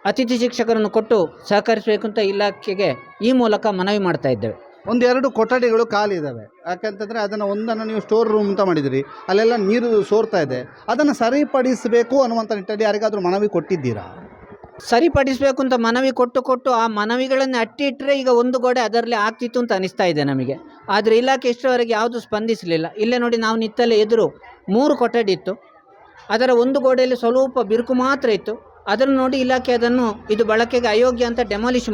ಅತಿಥಿ ಶಿಕ್ಷಕರನ್ನು ಕೊಟ್ಟು ಸಹಕರಿಸಬೇಕು ಅಂತ ಇಲಾಖೆಗೆ ಈ ಮೂಲಕ ಮನವಿ ಮಾಡ್ತಾ ಇದ್ದೇವೆ. 1-2 ಕೊಠಡಿಗಳು ಖಾಲಿ ಇದ್ದಾವೆ. ಯಾಕೆಂತಂದರೆ ಒಂದನ್ನು ನೀವು ಸ್ಟೋರ್ ರೂಮ್ ಅಂತ ಮಾಡಿದಿರಿ, ಅಲ್ಲೆಲ್ಲ ನೀರು ಸೋರ್ತಾ ಇದೆ. ಅದನ್ನು ಸರಿಪಡಿಸಬೇಕು ಅನ್ನುವಂಥ ನಿಟ್ಟಲ್ಲಿ ಯಾರಿಗಾದರೂ ಮನವಿ ಕೊಟ್ಟಿದ್ದೀರಾ? ಸರಿಪಡಿಸಬೇಕು ಅಂತ ಮನವಿ ಕೊಟ್ಟು ಆ ಮನವಿಗಳನ್ನು ಅಟ್ಟಿಟ್ಟರೆ ಈಗ ಒಂದು ಗೋಡೆ ಅದರಲ್ಲಿ ಆಗ್ತಿತ್ತು ಅಂತ ಅನಿಸ್ತಾ ಇದೆ ನಮಗೆ. ಆದರೆ ಇಲಾಖೆ ಇಷ್ಟರವರೆಗೆ ಯಾವುದು ಸ್ಪಂದಿಸಲಿಲ್ಲ. ಇಲ್ಲೇ ನೋಡಿ, ನಾವು ನಿತ್ತಲ್ಲೇ ಎದುರು 3 ಕೊಠಡಿ ಇತ್ತು. ಅದರ ಒಂದು ಗೋಡೆಯಲ್ಲಿ ಸ್ವಲ್ಪ ಬಿರುಕು ಮಾತ್ರ ಇತ್ತು. ಅದನ್ನು ನೋಡಿ ಇಲಾಖೆ ಅದನ್ನು ಇದು ಬಳಕೆಗೆ ಅಯೋಗ್ಯ ಅಂತ ಡೆಮಾಲಿಷ್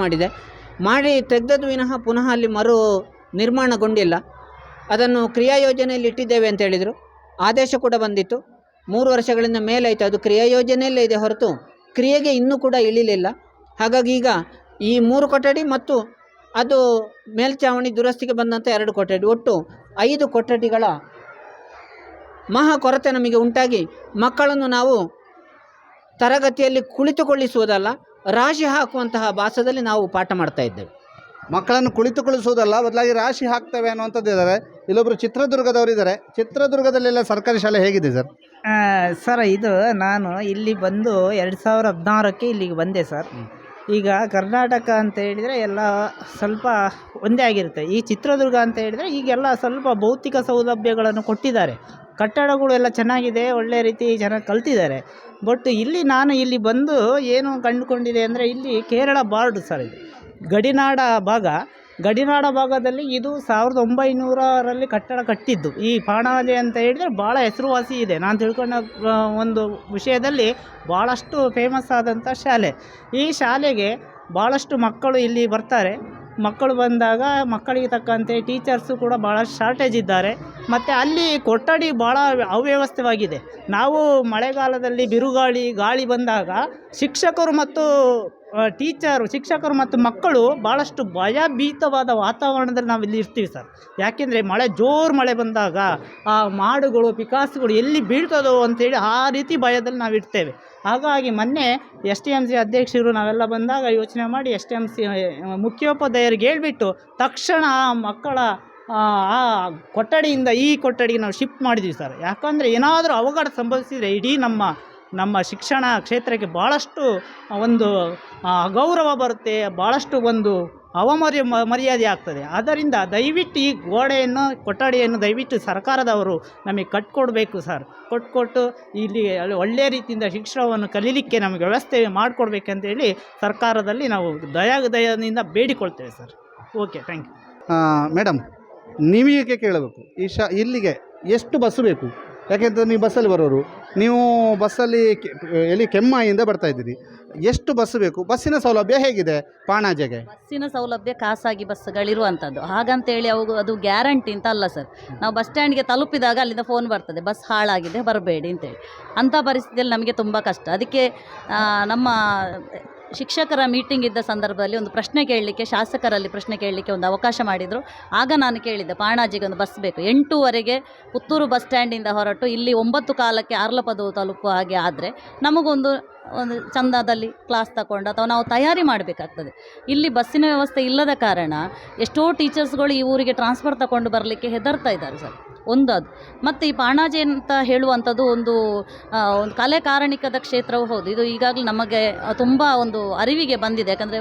ಮಾಡಿ ತೆಗೆದದ್ದು ವಿನಃ ಪುನಃ ಅಲ್ಲಿ ನಿರ್ಮಾಣಗೊಂಡಿಲ್ಲ. ಅದನ್ನು ಕ್ರಿಯಾಯೋಜನೆಯಲ್ಲಿ ಇಟ್ಟಿದ್ದೇವೆ ಅಂತ ಹೇಳಿದರು. ಆದೇಶ ಕೂಡ ಬಂದಿತ್ತು. 3 ವರ್ಷಗಳಿಂದ ಮೇಲಾಯಿತು. ಅದು ಕ್ರಿಯಾಯೋಜನೆಯಲ್ಲೇ ಇದೆ ಹೊರತು ಕ್ರಿಯೆಗೆ ಇನ್ನೂ ಕೂಡ ಇಳಿಲಿಲ್ಲ. ಹಾಗಾಗಿ ಈಗ ಈ 3 ಕೊಠಡಿ ಮತ್ತು ಅದು ಮೇಲ್ಛಾವಣಿ ದುರಸ್ತಿಗೆ ಬಂದಂಥ 2 ಕೊಠಡಿ, ಒಟ್ಟು 5 ಕೊಠಡಿಗಳ ಮಹಾ ಕೊರತೆ ನಮಗೆ ಉಂಟಾಗಿ ಮಕ್ಕಳನ್ನು ನಾವು ತರಗತಿಯಲ್ಲಿ ಕುಳಿತುಕೊಳ್ಳಿಸುವುದಲ್ಲ, ರಾಶಿ ಹಾಕುವಂತಹ ಭಾಸದಲ್ಲಿ ನಾವು ಪಾಠ ಮಾಡ್ತಾ ಇದ್ದೇವೆ. ಮಕ್ಕಳನ್ನು ಕುಳಿತುಕೊಳ್ಳಿಸುವುದಲ್ಲ, ಬದಲಾಗಿ ರಾಶಿ ಹಾಕ್ತೇವೆ ಅನ್ನುವಂಥದ್ದು ಇದ್ದಾರೆ. ಇಲ್ಲೊಬ್ಬರು ಚಿತ್ರದುರ್ಗದವರು ಇದ್ದಾರೆ. ಚಿತ್ರದುರ್ಗದಲ್ಲೆಲ್ಲ ಸರ್ಕಾರಿ ಶಾಲೆ ಹೇಗಿದೆ ಸರ್? ಸರ್, ಇದು ನಾನು ಇಲ್ಲಿ ಬಂದು 2016ಕ್ಕೆ ಇಲ್ಲಿಗೆ ಬಂದೆ ಸರ್. ಈಗ ಕರ್ನಾಟಕ ಅಂತ ಹೇಳಿದರೆ ಎಲ್ಲ ಸ್ವಲ್ಪ ಒಂದೇ ಆಗಿರುತ್ತೆ. ಈ ಚಿತ್ರದುರ್ಗ ಅಂತ ಹೇಳಿದರೆ ಈಗೆಲ್ಲ ಸ್ವಲ್ಪ ಭೌತಿಕ ಸೌಲಭ್ಯಗಳನ್ನು ಕೊಟ್ಟಿದ್ದಾರೆ. ಕಟ್ಟಡಗಳು ಎಲ್ಲ ಚೆನ್ನಾಗಿದೆ, ಒಳ್ಳೆ ರೀತಿ ಚೆನ್ನಾಗಿ ಕಲ್ತಿದ್ದಾರೆ. ಬಟ್ ನಾನು ಇಲ್ಲಿ ಬಂದು ಏನು ಕಂಡುಕೊಂಡಿದೆ ಅಂದರೆ, ಇಲ್ಲಿ ಕೇರಳ ಬಾರ್ಡು ಸರ್. ಇದು ಗಡಿನಾಡ ಭಾಗದಲ್ಲಿ ಇದು 1900ರಲ್ಲಿ ಕಟ್ಟಡ ಕಟ್ಟಿದ್ದು. ಈ ಪಾಣಾಜೆ ಅಂತ ಹೇಳಿದರೆ ಭಾಳ ಹೆಸರುವಾಸಿ ಇದೆ. ನಾನು ತಿಳ್ಕೊಂಡ ಒಂದು ವಿಷಯದಲ್ಲಿ ಭಾಳಷ್ಟು ಫೇಮಸ್ ಆದಂಥ ಶಾಲೆ. ಈ ಶಾಲೆಗೆ ಭಾಳಷ್ಟು ಮಕ್ಕಳು ಇಲ್ಲಿ ಬರ್ತಾರೆ. ಮಕ್ಕಳು ಬಂದಾಗ ಮಕ್ಕಳಿಗೆ ತಕ್ಕಂತೆ ಟೀಚರ್ಸು ಕೂಡ ಭಾಳ ಶಾರ್ಟೇಜ್ ಇದ್ದಾರೆ. ಮತ್ತು ಅಲ್ಲಿ ಕೊಠಡಿ ಭಾಳ ಅವ್ಯವಸ್ಥೆವಾಗಿದೆ. ನಾವು ಮಳೆಗಾಲದಲ್ಲಿ ಗಾಳಿ ಬಂದಾಗ ಶಿಕ್ಷಕರು ಮತ್ತು ಶಿಕ್ಷಕರು ಮತ್ತು ಮಕ್ಕಳು ಭಾಳಷ್ಟು ಭಯಭೀತವಾದ ವಾತಾವರಣದಲ್ಲಿ ನಾವು ಇಲ್ಲಿ ಇರ್ತೀವಿ ಸರ್. ಯಾಕೆಂದರೆ ಜೋರು ಮಳೆ ಬಂದಾಗ ಆ ಮಾಡುಗಳು ಪಿಕಾಸುಗಳು ಎಲ್ಲಿ ಬೀಳ್ತದೋ ಅಂತೇಳಿ ಆ ರೀತಿ ಭಯದಲ್ಲಿ ನಾವು ಇರ್ತೇವೆ. ಹಾಗಾಗಿ ಮೊನ್ನೆ STMC ಅಧ್ಯಕ್ಷರು ನಾವೆಲ್ಲ ಬಂದಾಗ ಯೋಚನೆ ಮಾಡಿ STMC ಮುಖ್ಯೋಪಾಧ್ಯಾಯರಿಗೆ ಹೇಳ್ಬಿಟ್ಟು ತಕ್ಷಣ ಆ ಮಕ್ಕಳ ಆ ಕೊಠಡಿಯಿಂದ ಈ ಕೊಠಡಿಗೆ ನಾವು ಶಿಫ್ಟ್ ಮಾಡಿದ್ವಿ ಸರ್. ಯಾಕಂದರೆ ಏನಾದರೂ ಅವಘಡ ಸಂಭವಿಸಿದರೆ ಇಡೀ ನಮ್ಮ ಶಿಕ್ಷಣ ಕ್ಷೇತ್ರಕ್ಕೆ ಭಾಳಷ್ಟು ಒಂದು ಅಗೌರವ ಬರುತ್ತೆ, ಭಾಳಷ್ಟು ಒಂದು ಮರ್ಯಾದೆ ಆಗ್ತದೆ. ಆದ್ದರಿಂದ ದಯವಿಟ್ಟು ಈ ಕೊಠಡಿಯನ್ನು ದಯವಿಟ್ಟು ಸರ್ಕಾರದವರು ನಮಗೆ ಕಟ್ಕೊಡ್ಬೇಕು ಸರ್. ಕೊಟ್ಟು ಇಲ್ಲಿ ಒಳ್ಳೆಯ ರೀತಿಯಿಂದ ಶಿಕ್ಷಣವನ್ನು ಕಲೀಲಿಕ್ಕೆ ನಮಗೆ ವ್ಯವಸ್ಥೆ ಮಾಡಿಕೊಡ್ಬೇಕಂತೇಳಿ ಸರ್ಕಾರದಲ್ಲಿ ನಾವು ದಯದಿಂದ ಬೇಡಿಕೊಳ್ತೇವೆ sir. Okay, thank you. Madam, ನೀವೀಗೆ ಕೇಳಬೇಕು, ಇಲ್ಲಿಗೆ ಎಷ್ಟು ಬಸ್ಸು ಬೇಕು? ಯಾಕೆಂದರೆ ನೀವು ಬಸ್ಸಲ್ಲಿ ಬರೋರು, ನೀವು ಬಸ್ಸಲ್ಲಿ ಎಲ್ಲಿ ಕೆಮ್ಮಾಯಿಂದ ಬರ್ತಾ ಇದ್ದೀರಿ, ಎಷ್ಟು ಬಸ್ ಬೇಕು? ಬಸ್ಸಿನ ಸೌಲಭ್ಯ ಹೇಗಿದೆ ಪಾಣಾಜೆಗೆ? ಬಸ್ಸಿನ ಸೌಲಭ್ಯ ಖಾಸಗಿ ಬಸ್ಗಳಿರುವಂಥದ್ದು, ಹಾಗಂತೇಳಿ ಅದು ಗ್ಯಾರಂಟಿ ಅಂತ ಅಲ್ಲ ಸರ್. ನಾವು ಬಸ್ ಸ್ಟ್ಯಾಂಡ್ಗೆ ತಲುಪಿದಾಗ ಅಲ್ಲಿಂದ ಫೋನ್ ಬರ್ತದೆ, ಬಸ್ ಹಾಳಾಗಿದೆ ಬರಬೇಡಿ ಅಂತೇಳಿ. ಅಂಥ ಪರಿಸ್ಥಿತಿಯಲ್ಲಿ ನಮಗೆ ತುಂಬ ಕಷ್ಟ. ಅದಕ್ಕೆ ನಮ್ಮ ಶಿಕ್ಷಕರ ಮೀಟಿಂಗ್ ಇದ್ದ ಸಂದರ್ಭದಲ್ಲಿ ಒಂದು ಪ್ರಶ್ನೆ ಕೇಳಲಿಕ್ಕೆ, ಶಾಸಕರಲ್ಲಿ ಪ್ರಶ್ನೆ ಕೇಳಲಿಕ್ಕೆ ಒಂದು ಅವಕಾಶ ಮಾಡಿದರು. ಆಗ ನಾನು ಕೇಳಿದ್ದೆ, ಪಾಣಾಜಿಗೆ ಒಂದು ಬಸ್ ಬೇಕು. 8:00ವರೆಗೆ ಪುತ್ತೂರು ಬಸ್ ಸ್ಟ್ಯಾಂಡಿಂದ ಹೊರಟು ಇಲ್ಲಿ 9:15ಕ್ಕೆ ಆರ್ಲಪದವು ತಲುಪುವ ಹಾಗೆ ಆದರೆ ನಮಗೊಂದು ಚಂದದಲ್ಲಿ ಕ್ಲಾಸ್ ತಗೊಂಡು ಅಥವಾ ನಾವು ತಯಾರಿ ಮಾಡಬೇಕಾಗ್ತದೆ. ಇಲ್ಲಿ ಬಸ್ಸಿನ ವ್ಯವಸ್ಥೆ ಇಲ್ಲದ ಕಾರಣ ಎಷ್ಟೋ ಟೀಚರ್ಸ್ಗಳು ಈ ಊರಿಗೆ ಟ್ರಾನ್ಸ್ಫರ್ ತಗೊಂಡು ಬರಲಿಕ್ಕೆ ಹೆದರ್ತಾ ಇದ್ದಾರೆ ಸರ್. ಅದು ಮತ್ತು ಈ ಪಾಣಾಜೆ ಅಂತ ಹೇಳುವಂಥದ್ದು ಒಂದು ಕಲೆ ಕಾರಣಿಕದ ಕ್ಷೇತ್ರವೂ ಹೌದು. ಇದು ಈಗಾಗಲೇ ನಮಗೆ ತುಂಬ ಒಂದು ಅರಿವಿಗೆ ಬಂದಿದೆ. ಯಾಕಂದರೆ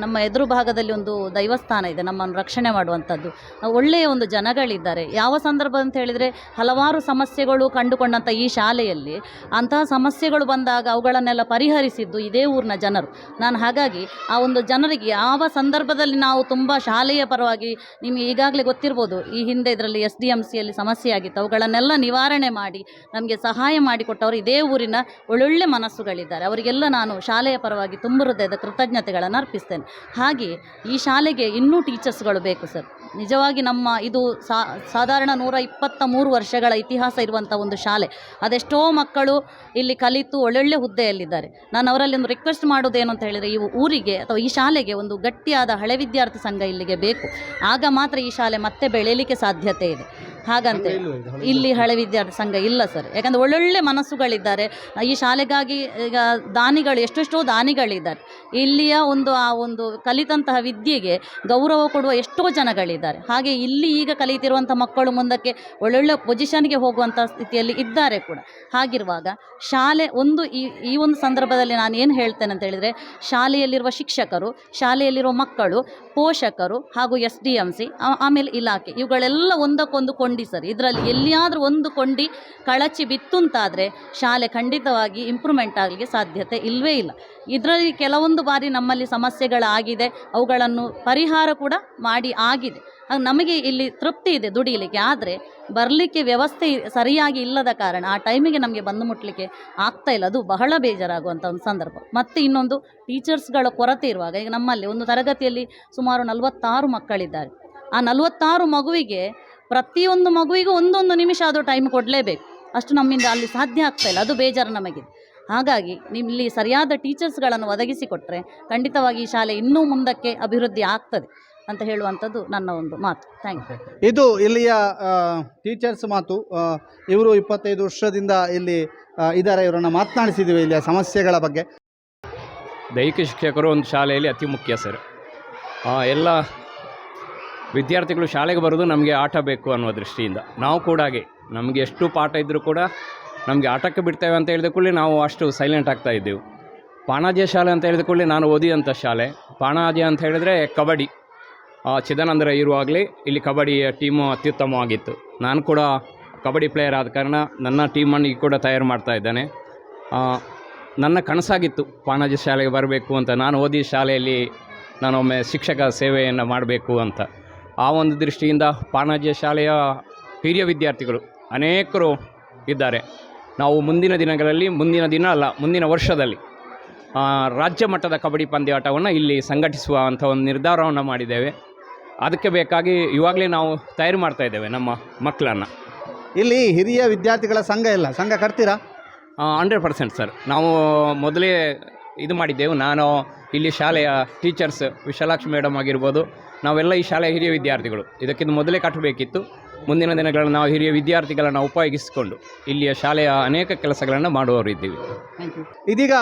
ನಮ್ಮ ಎದುರು ಭಾಗದಲ್ಲಿ ಒಂದು ದೈವಸ್ಥಾನ ಇದೆ, ನಮ್ಮನ್ನು ರಕ್ಷಣೆ ಮಾಡುವಂಥದ್ದು. ಒಳ್ಳೆಯ ಒಂದು ಜನಗಳಿದ್ದಾರೆ. ಯಾವ ಸಂದರ್ಭ ಅಂತ ಹೇಳಿದರೆ ಹಲವಾರು ಸಮಸ್ಯೆಗಳು ಕಂಡುಕೊಂಡಂಥ ಈ ಶಾಲೆಯಲ್ಲಿ ಅಂತಹ ಸಮಸ್ಯೆಗಳು ಬಂದಾಗ ಅವುಗಳನ್ನೆಲ್ಲ ಪರಿಹರಿಸಿದ್ದು ಇದೇ ಊರಿನ ಜನರು. ನಾನು ಹಾಗಾಗಿ ಆ ಒಂದು ಜನರಿಗೆ ಯಾವ ಸಂದರ್ಭದಲ್ಲಿ ನಾವು ತುಂಬ ಶಾಲೆಯ ಪರವಾಗಿ, ನಿಮಗೆ ಈಗಾಗಲೇ ಗೊತ್ತಿರ್ಬೋದು, ಈ ಹಿಂದೆ ಇದರಲ್ಲಿ SDMCಯಲ್ಲಿ ಸಮಸ್ಯೆ ಆಗಿತ್ತು, ಅವುಗಳನ್ನೆಲ್ಲ ನಿವಾರಣೆ ಮಾಡಿ ನಮಗೆ ಸಹಾಯ ಮಾಡಿಕೊಟ್ಟವರು ಇದೇ ಊರಿನ ಒಳ್ಳೊಳ್ಳೆ ಮನಸ್ಸುಗಳಿದ್ದಾರೆ. ಅವರಿಗೆಲ್ಲ ನಾನು ಶಾಲೆಯ ಪರವಾಗಿ ತುಂಬ ಹೃದಯದ ಕೃತಜ್ಞತೆಗಳನ್ನು ಅರ್ಪಿಸ್ತೇನೆ. ಹಾಗೆ ಈ ಶಾಲೆಗೆ ಇನ್ನೂ ಟೀಚರ್ಸ್ಗಳು ಬೇಕು ಸರ್. ನಿಜವಾಗಿ ನಮ್ಮ ಇದು ಸಾಧಾರಣ 123 ವರ್ಷಗಳ ಇತಿಹಾಸ ಇರುವಂಥ ಒಂದು ಶಾಲೆ. ಅದೆಷ್ಟೋ ಮಕ್ಕಳು ಇಲ್ಲಿ ಕಲಿತು ಒಳ್ಳೊಳ್ಳೆ ಹುದ್ದೆಯಲ್ಲಿದ್ದಾರೆ. ನಾನು ಅವರಲ್ಲಿ ಒಂದು ರಿಕ್ವೆಸ್ಟ್ ಮಾಡೋದೇನು ಅಂತ ಹೇಳಿದರೆ, ಈ ಊರಿಗೆ ಅಥವಾ ಈ ಶಾಲೆಗೆ ಒಂದು ಗಟ್ಟಿಯಾದ ಹಳೆ ವಿದ್ಯಾರ್ಥಿ ಸಂಘ ಇಲ್ಲಿಗೆ ಬೇಕು. ಆಗ ಮಾತ್ರ ಈ ಶಾಲೆ ಮತ್ತೆ ಬೆಳೆಯಲಿಕ್ಕೆ ಸಾಧ್ಯತೆ ಇದೆ. ಹಾಗಂತ ಇಲ್ಲಿ ಹಳೆ ವಿದ್ಯಾರ್ಥಿ ಸಂಘ ಇಲ್ಲ ಸರ್. ಯಾಕಂದರೆ ಒಳ್ಳೊಳ್ಳೆ ಮನಸ್ಸುಗಳಿದ್ದಾರೆ ಈ ಶಾಲೆಗಾಗಿ. ಈಗ ದಾನಿಗಳು ಎಷ್ಟೆಷ್ಟೋ ದಾನಿಗಳಿದ್ದಾರೆ. ಇಲ್ಲಿಯ ಆ ಒಂದು ಕಲಿತಂತಹ ವಿದ್ಯೆಗೆ ಗೌರವ ಕೊಡುವ ಎಷ್ಟೋ ಜನಗಳಿದ್ದಾರೆ. ಹಾಗೆ ಇಲ್ಲಿ ಈಗ ಕಲಿತಿರುವಂಥ ಮಕ್ಕಳು ಮುಂದಕ್ಕೆ ಒಳ್ಳೊಳ್ಳೆ ಪೊಸಿಷನ್ಗೆ ಹೋಗುವಂಥ ಸ್ಥಿತಿಯಲ್ಲಿ ಇದ್ದಾರೆ ಕೂಡ. ಹಾಗಿರುವಾಗ ಶಾಲೆ ಈ ಒಂದು ಸಂದರ್ಭದಲ್ಲಿ ನಾನು ಏನು ಹೇಳ್ತೇನೆ ಅಂತ ಹೇಳಿದರೆ, ಶಾಲೆಯಲ್ಲಿರುವ ಶಿಕ್ಷಕರು, ಶಾಲೆಯಲ್ಲಿರುವ ಮಕ್ಕಳು, ಪೋಷಕರು ಹಾಗೂ SDMC ಆಮೇಲೆ ಇಲಾಖೆ ಇವುಗಳೆಲ್ಲ ಒಂದಕ್ಕೊಂದು ಕೊಂಡಿ ಸರ್. ಇದರಲ್ಲಿ ಎಲ್ಲಿಯಾದರೂ ಒಂದು ಕೊಂಡಿ ಕಳಚಿ ಬಿತ್ತುಂತಾದರೆ ಶಾಲೆ ಖಂಡಿತವಾಗಿ ಇಂಪ್ರೂವ್ಮೆಂಟ್ ಆಗಲಿಕ್ಕೆ ಸಾಧ್ಯತೆ ಇಲ್ಲವೇ ಇಲ್ಲ. ಇದರಲ್ಲಿ ಕೆಲವೊಂದು ಬಾರಿ ನಮ್ಮಲ್ಲಿ ಸಮಸ್ಯೆಗಳಾಗಿದೆ, ಅವುಗಳನ್ನು ಪರಿಹಾರ ಕೂಡ ಮಾಡಿ ಆಗಿದೆ. ನಮಗೆ ಇಲ್ಲಿ ತೃಪ್ತಿ ಇದೆ ದುಡಿಯಲಿಕ್ಕೆ. ಆದರೆ ಬರಲಿಕ್ಕೆ ವ್ಯವಸ್ಥೆ ಸರಿಯಾಗಿ ಇಲ್ಲದ ಕಾರಣ ಆ ಟೈಮಿಗೆ ನಮಗೆ ಬಂದು ಮುಟ್ಟಲಿಕ್ಕೆ ಆಗ್ತಾ ಇಲ್ಲ. ಅದು ಬಹಳ ಬೇಜಾರಾಗುವಂಥ ಒಂದು ಸಂದರ್ಭ. ಮತ್ತು ಇನ್ನೊಂದು ಟೀಚರ್ಸ್ಗಳ ಕೊರತೆ ಇರುವಾಗ, ಈಗ ನಮ್ಮಲ್ಲಿ ಒಂದು ತರಗತಿಯಲ್ಲಿ ಸುಮಾರು 46 ಮಕ್ಕಳಿದ್ದಾರೆ. ಆ 46 ಮಗುವಿಗೆ ಪ್ರತಿಯೊಂದು ಮಗುವಿಗೂ ಒಂದೊಂದು ನಿಮಿಷ ಆದರೂ ಟೈಮ್ ಕೊಡಲೇಬೇಕು. ಅಷ್ಟು ನಮ್ಮಿಂದ ಅಲ್ಲಿ ಸಾಧ್ಯ ಆಗ್ತಾ ಇಲ್ಲ. ಅದು ಬೇಜಾರು ನಮಗಿದೆ. ಹಾಗಾಗಿ ಇಲ್ಲಿ ಸರಿಯಾದ ಟೀಚರ್ಸ್ಗಳನ್ನು ಒದಗಿಸಿಕೊಟ್ರೆ ಖಂಡಿತವಾಗಿ ಈ ಶಾಲೆ ಇನ್ನೂ ಮುಂದಕ್ಕೆ ಅಭಿವೃದ್ಧಿ ಆಗ್ತದೆ ಅಂತ ಹೇಳುವಂಥದ್ದು ನನ್ನ ಒಂದು ಮಾತು. Thank you. ಇದು ಇಲ್ಲಿಯ ಟೀಚರ್ಸ್ ಮಾತು. ಇವರು 25 ವರ್ಷದಿಂದ ಇಲ್ಲಿ ಇದ್ದಾರೆ. ಇವರನ್ನು ಮಾತನಾಡಿಸಿದ್ದೀವಿ ಇಲ್ಲಿಯ ಸಮಸ್ಯೆಗಳ ಬಗ್ಗೆ. ದೈಹಿಕ ಶಿಕ್ಷಕರು ಒಂದು ಶಾಲೆಯಲ್ಲಿ ಅತಿ ಮುಖ್ಯ ಸರ್. ಎಲ್ಲ ವಿದ್ಯಾರ್ಥಿಗಳು ಶಾಲೆಗೆ ಬರೋದು ನಮಗೆ ಆಟ ಬೇಕು ಅನ್ನೋ ದೃಷ್ಟಿಯಿಂದ. ನಾವು ಕೂಡ ಹಾಗೆ, ನಮಗೆ ಎಷ್ಟು ಪಾಠ ಇದ್ದರೂ ಕೂಡ ನಮಗೆ ಆಟಕ್ಕೆ ಬಿಡ್ತೇವೆ ಅಂತ ಹೇಳಿದ ಕೂಡಲೇ ನಾವು ಅಷ್ಟು ಸೈಲೆಂಟ್ ಆಗ್ತಾ ಇದ್ದೆವು. ಪಾಣಾಜೆ ಶಾಲೆ ಅಂತ ಹೇಳಿದ ಕೂಡಲೇ ನಾನು ಓದಿದಂಥ ಶಾಲೆ. ಪಾಣಾಜೆ ಅಂತ ಹೇಳಿದರೆ ಕಬಡ್ಡಿ. ಚಿದಾನಂದರ ಇರುವಾಗಲೇ ಇಲ್ಲಿ ಕಬಡ್ಡಿಯ ಟೀಮು ಅತ್ಯುತ್ತಮವಾಗಿತ್ತು. ನಾನು ಕೂಡ ಕಬಡ್ಡಿ ಪ್ಲೇಯರ್ ಆದ ಕಾರಣ ನನ್ನ ಟೀಮನ್ನು ಕೂಡ ತಯಾರು ಮಾಡ್ತಾ ಇದ್ದೇನೆ. ನನ್ನ ಕನಸಾಗಿತ್ತು ಪಾಣಾಜೆ ಶಾಲೆಗೆ ಬರಬೇಕು ಅಂತ. ನಾನು ಓದಿ ಶಾಲೆಯಲ್ಲಿ ನಾನೊಮ್ಮೆ ಶಿಕ್ಷಕ ಸೇವೆಯನ್ನು ಮಾಡಬೇಕು ಅಂತ. ಆ ಒಂದು ದೃಷ್ಟಿಯಿಂದ ಪಾಣಾಜೆ ಶಾಲೆಯ ಹಿರಿಯ ವಿದ್ಯಾರ್ಥಿಗಳು ಅನೇಕರು ಇದ್ದಾರೆ. ನಾವು ಮುಂದಿನ ವರ್ಷದಲ್ಲಿ ರಾಜ್ಯ ಮಟ್ಟದ ಕಬಡ್ಡಿ ಪಂದ್ಯಾಟವನ್ನು ಇಲ್ಲಿ ಸಂಘಟಿಸುವ ಅಂಥ ಒಂದು ನಿರ್ಧಾರವನ್ನು ಮಾಡಿದ್ದೇವೆ. ಅದಕ್ಕೆ ಬೇಕಾಗಿ ಇವಾಗಲೇ ನಾವು ತಯಾರು ಮಾಡ್ತಾ ಇದ್ದೇವೆ ನಮ್ಮ ಮಕ್ಕಳನ್ನು. ಇಲ್ಲಿ ಹಿರಿಯ ವಿದ್ಯಾರ್ಥಿಗಳ ಸಂಘ ಕಟ್ತೀರಾ? 100% ಸರ್. ನಾವು ಮೊದಲೇ ಇದು ಮಾಡಿದ್ದೆವು. ನಾನು ಇಲ್ಲಿ ಶಾಲೆಯ ಟೀಚರ್ಸ್ ವಿಶಾಲಾಕ್ಷಿ ಮೇಡಮ್ ಆಗಿರ್ಬೋದು, ನಾವೆಲ್ಲ ಈ ಶಾಲೆಯ ಹಿರಿಯ ವಿದ್ಯಾರ್ಥಿಗಳು. ಇದಕ್ಕಿಂತ ಮೊದಲೇ ಕಟ್ಟಬೇಕಿತ್ತು. ಮುಂದಿನ ದಿನಗಳಲ್ಲಿ ನಾವು ಹಿರಿಯ ವಿದ್ಯಾರ್ಥಿಗಳನ್ನು ಉಪಯೋಗಿಸಿಕೊಂಡು ಇಲ್ಲಿಯ ಶಾಲೆಯ ಅನೇಕ ಕೆಲಸಗಳನ್ನು ಮಾಡುವವರು ಇದ್ದೀವಿ. ಇದೀಗ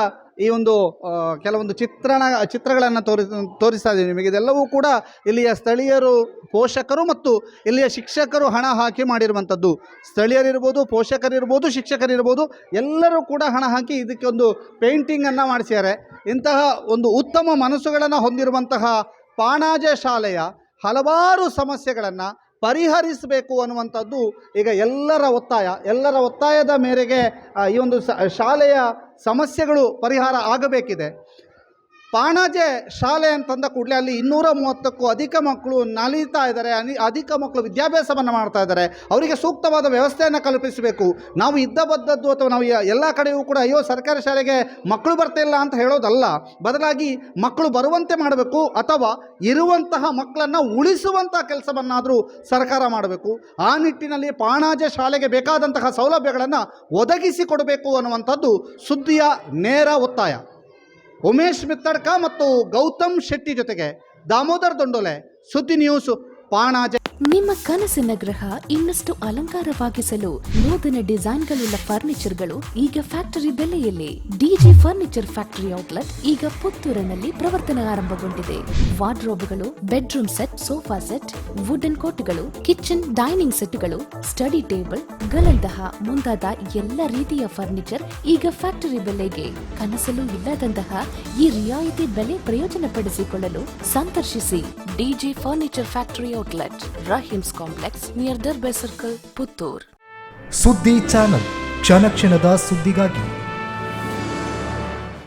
ಈ ಒಂದು ಕೆಲವೊಂದು ಚಿತ್ರಗಳನ್ನು ತೋರಿಸ್ತಾ ಇದ್ದೀವಿ ನಿಮಗೆ. ಇದೆಲ್ಲವೂ ಕೂಡ ಇಲ್ಲಿಯ ಸ್ಥಳೀಯರು, ಪೋಷಕರು ಮತ್ತು ಇಲ್ಲಿಯ ಶಿಕ್ಷಕರು ಹಣ ಹಾಕಿ ಮಾಡಿರುವಂಥದ್ದು. ಸ್ಥಳೀಯರಿರ್ಬೋದು, ಪೋಷಕರಿರ್ಬೋದು, ಶಿಕ್ಷಕರಿರ್ಬೋದು, ಎಲ್ಲರೂ ಕೂಡ ಹಣ ಹಾಕಿ ಇದಕ್ಕೆ ಒಂದು ಪೇಂಟಿಂಗನ್ನು ಮಾಡಿಸಿದ್ದಾರೆ. ಇಂತಹ ಒಂದು ಉತ್ತಮ ಮನಸ್ಸುಗಳನ್ನು ಹೊಂದಿರುವಂತಹ ಪಾಣಾಜೆ ಶಾಲೆಯ ಹಲವಾರು ಸಮಸ್ಯೆಗಳನ್ನು ಪರಿಹರಿಸಬೇಕು ಅನ್ನುವಂಥದ್ದು ಈಗ ಎಲ್ಲರ ಒತ್ತಾಯದ ಮೇರೆಗೆ ಈ ಒಂದು ಶಾಲೆಯ ಸಮಸ್ಯೆಗಳು ಪರಿಹಾರ ಆಗಬೇಕಿದೆ. ಪಾಣಾಜೆ ಶಾಲೆ ಅಂತಂದ ಕೂಡಲೇ ಅಲ್ಲಿ 230ಕ್ಕೂ ಅಧಿಕ ಮಕ್ಕಳು ನಲಿತಾ ಇದ್ದಾರೆ, ಅಧಿಕ ಮಕ್ಕಳು ವಿದ್ಯಾಭ್ಯಾಸವನ್ನು ಮಾಡ್ತಾ ಇದ್ದಾರೆ. ಅವರಿಗೆ ಸೂಕ್ತವಾದ ವ್ಯವಸ್ಥೆಯನ್ನು ಕಲ್ಪಿಸಬೇಕು. ನಾವು ಇದ್ದಬದ್ದದ್ದು ಅಥವಾ ನಾವು ಎಲ್ಲ ಕಡೆಯೂ ಕೂಡ ಅಯ್ಯೋ ಸರ್ಕಾರಿ ಶಾಲೆಗೆ ಮಕ್ಕಳು ಬರ್ತಿಲ್ಲ ಅಂತ ಹೇಳೋದಲ್ಲ, ಬದಲಾಗಿ ಮಕ್ಕಳು ಬರುವಂತೆ ಮಾಡಬೇಕು ಅಥವಾ ಇರುವಂತಹ ಮಕ್ಕಳನ್ನು ಉಳಿಸುವಂಥ ಕೆಲಸವನ್ನಾದರೂ ಸರ್ಕಾರ ಮಾಡಬೇಕು. ಆ ನಿಟ್ಟಿನಲ್ಲಿ ಪಾಣಾಜೆ ಶಾಲೆಗೆ ಬೇಕಾದಂತಹ ಸೌಲಭ್ಯಗಳನ್ನು ಒದಗಿಸಿಕೊಡಬೇಕು ಅನ್ನುವಂಥದ್ದು ಸುದ್ದಿಯ ನೇರ ಒತ್ತಾಯ. ಉಮೇಶ್ ಮಿತ್ತಡ್ಕ ಮತ್ತು ಗೌತಮ್ ಶೆಟ್ಟಿ ಜೊತೆಗೆ ದಾಮೋದರ್ ದೊಂಡೋಲೆ, ಸುದ್ದಿ ನ್ಯೂಸ್, ಪಾಣಾಜೆ. ನಿಮ್ಮ ಕನಸಿನ ಗೃಹ ಇನ್ನಷ್ಟು ಅಲಂಕಾರವಾಗಿಸಲು ನೂತನ ಡಿಸೈನ್ಗಳುಳ್ಳ ಫರ್ನಿಚರ್ಗಳು ಈಗ ಫ್ಯಾಕ್ಟರಿ ಬೆಲೆಯಲ್ಲಿ. ಡಿಜಿ ಫರ್ನಿಚರ್ ಫ್ಯಾಕ್ಟರಿ ಔಟ್ಲೆಟ್ ಈಗ ಪುತ್ತೂರಿನಲ್ಲಿ ಪ್ರವರ್ತನೆ ಆರಂಭಗೊಂಡಿದೆ. ವಾರ್ಡ್ರೋಬ್ಗಳು, bedroom set, sofa set, wooden ಕೋಟ್ಗಳು, ಕಿಚನ್ ಡೈನಿಂಗ್ ಸೆಟ್ಗಳು, ಸ್ಟಡಿ ಟೇಬಲ್ ಗಳಂತಹ ಮುಂತಾದ ಎಲ್ಲ ರೀತಿಯ ಫರ್ನಿಚರ್ ಈಗ ಫ್ಯಾಕ್ಟರಿ ಬೆಲೆಗೆ. ಕನಸಲು ಇಲ್ಲದಂತಹ ಈ ರಿಯಾಯಿತಿ ಬೆಲೆ ಪ್ರಯೋಜನ ಪಡಿಸಿಕೊಳ್ಳಲು ಸಂದರ್ಶಿಸಿ DG furniture factory outlet, Rahim's complex, near Darbe circle, Puttur. ಸುದ್ದಿ ಚಾನಲ್, ಕ್ಷಣ ಕ್ಷಣದ ಸುದ್ದಿಗಾಗಿ.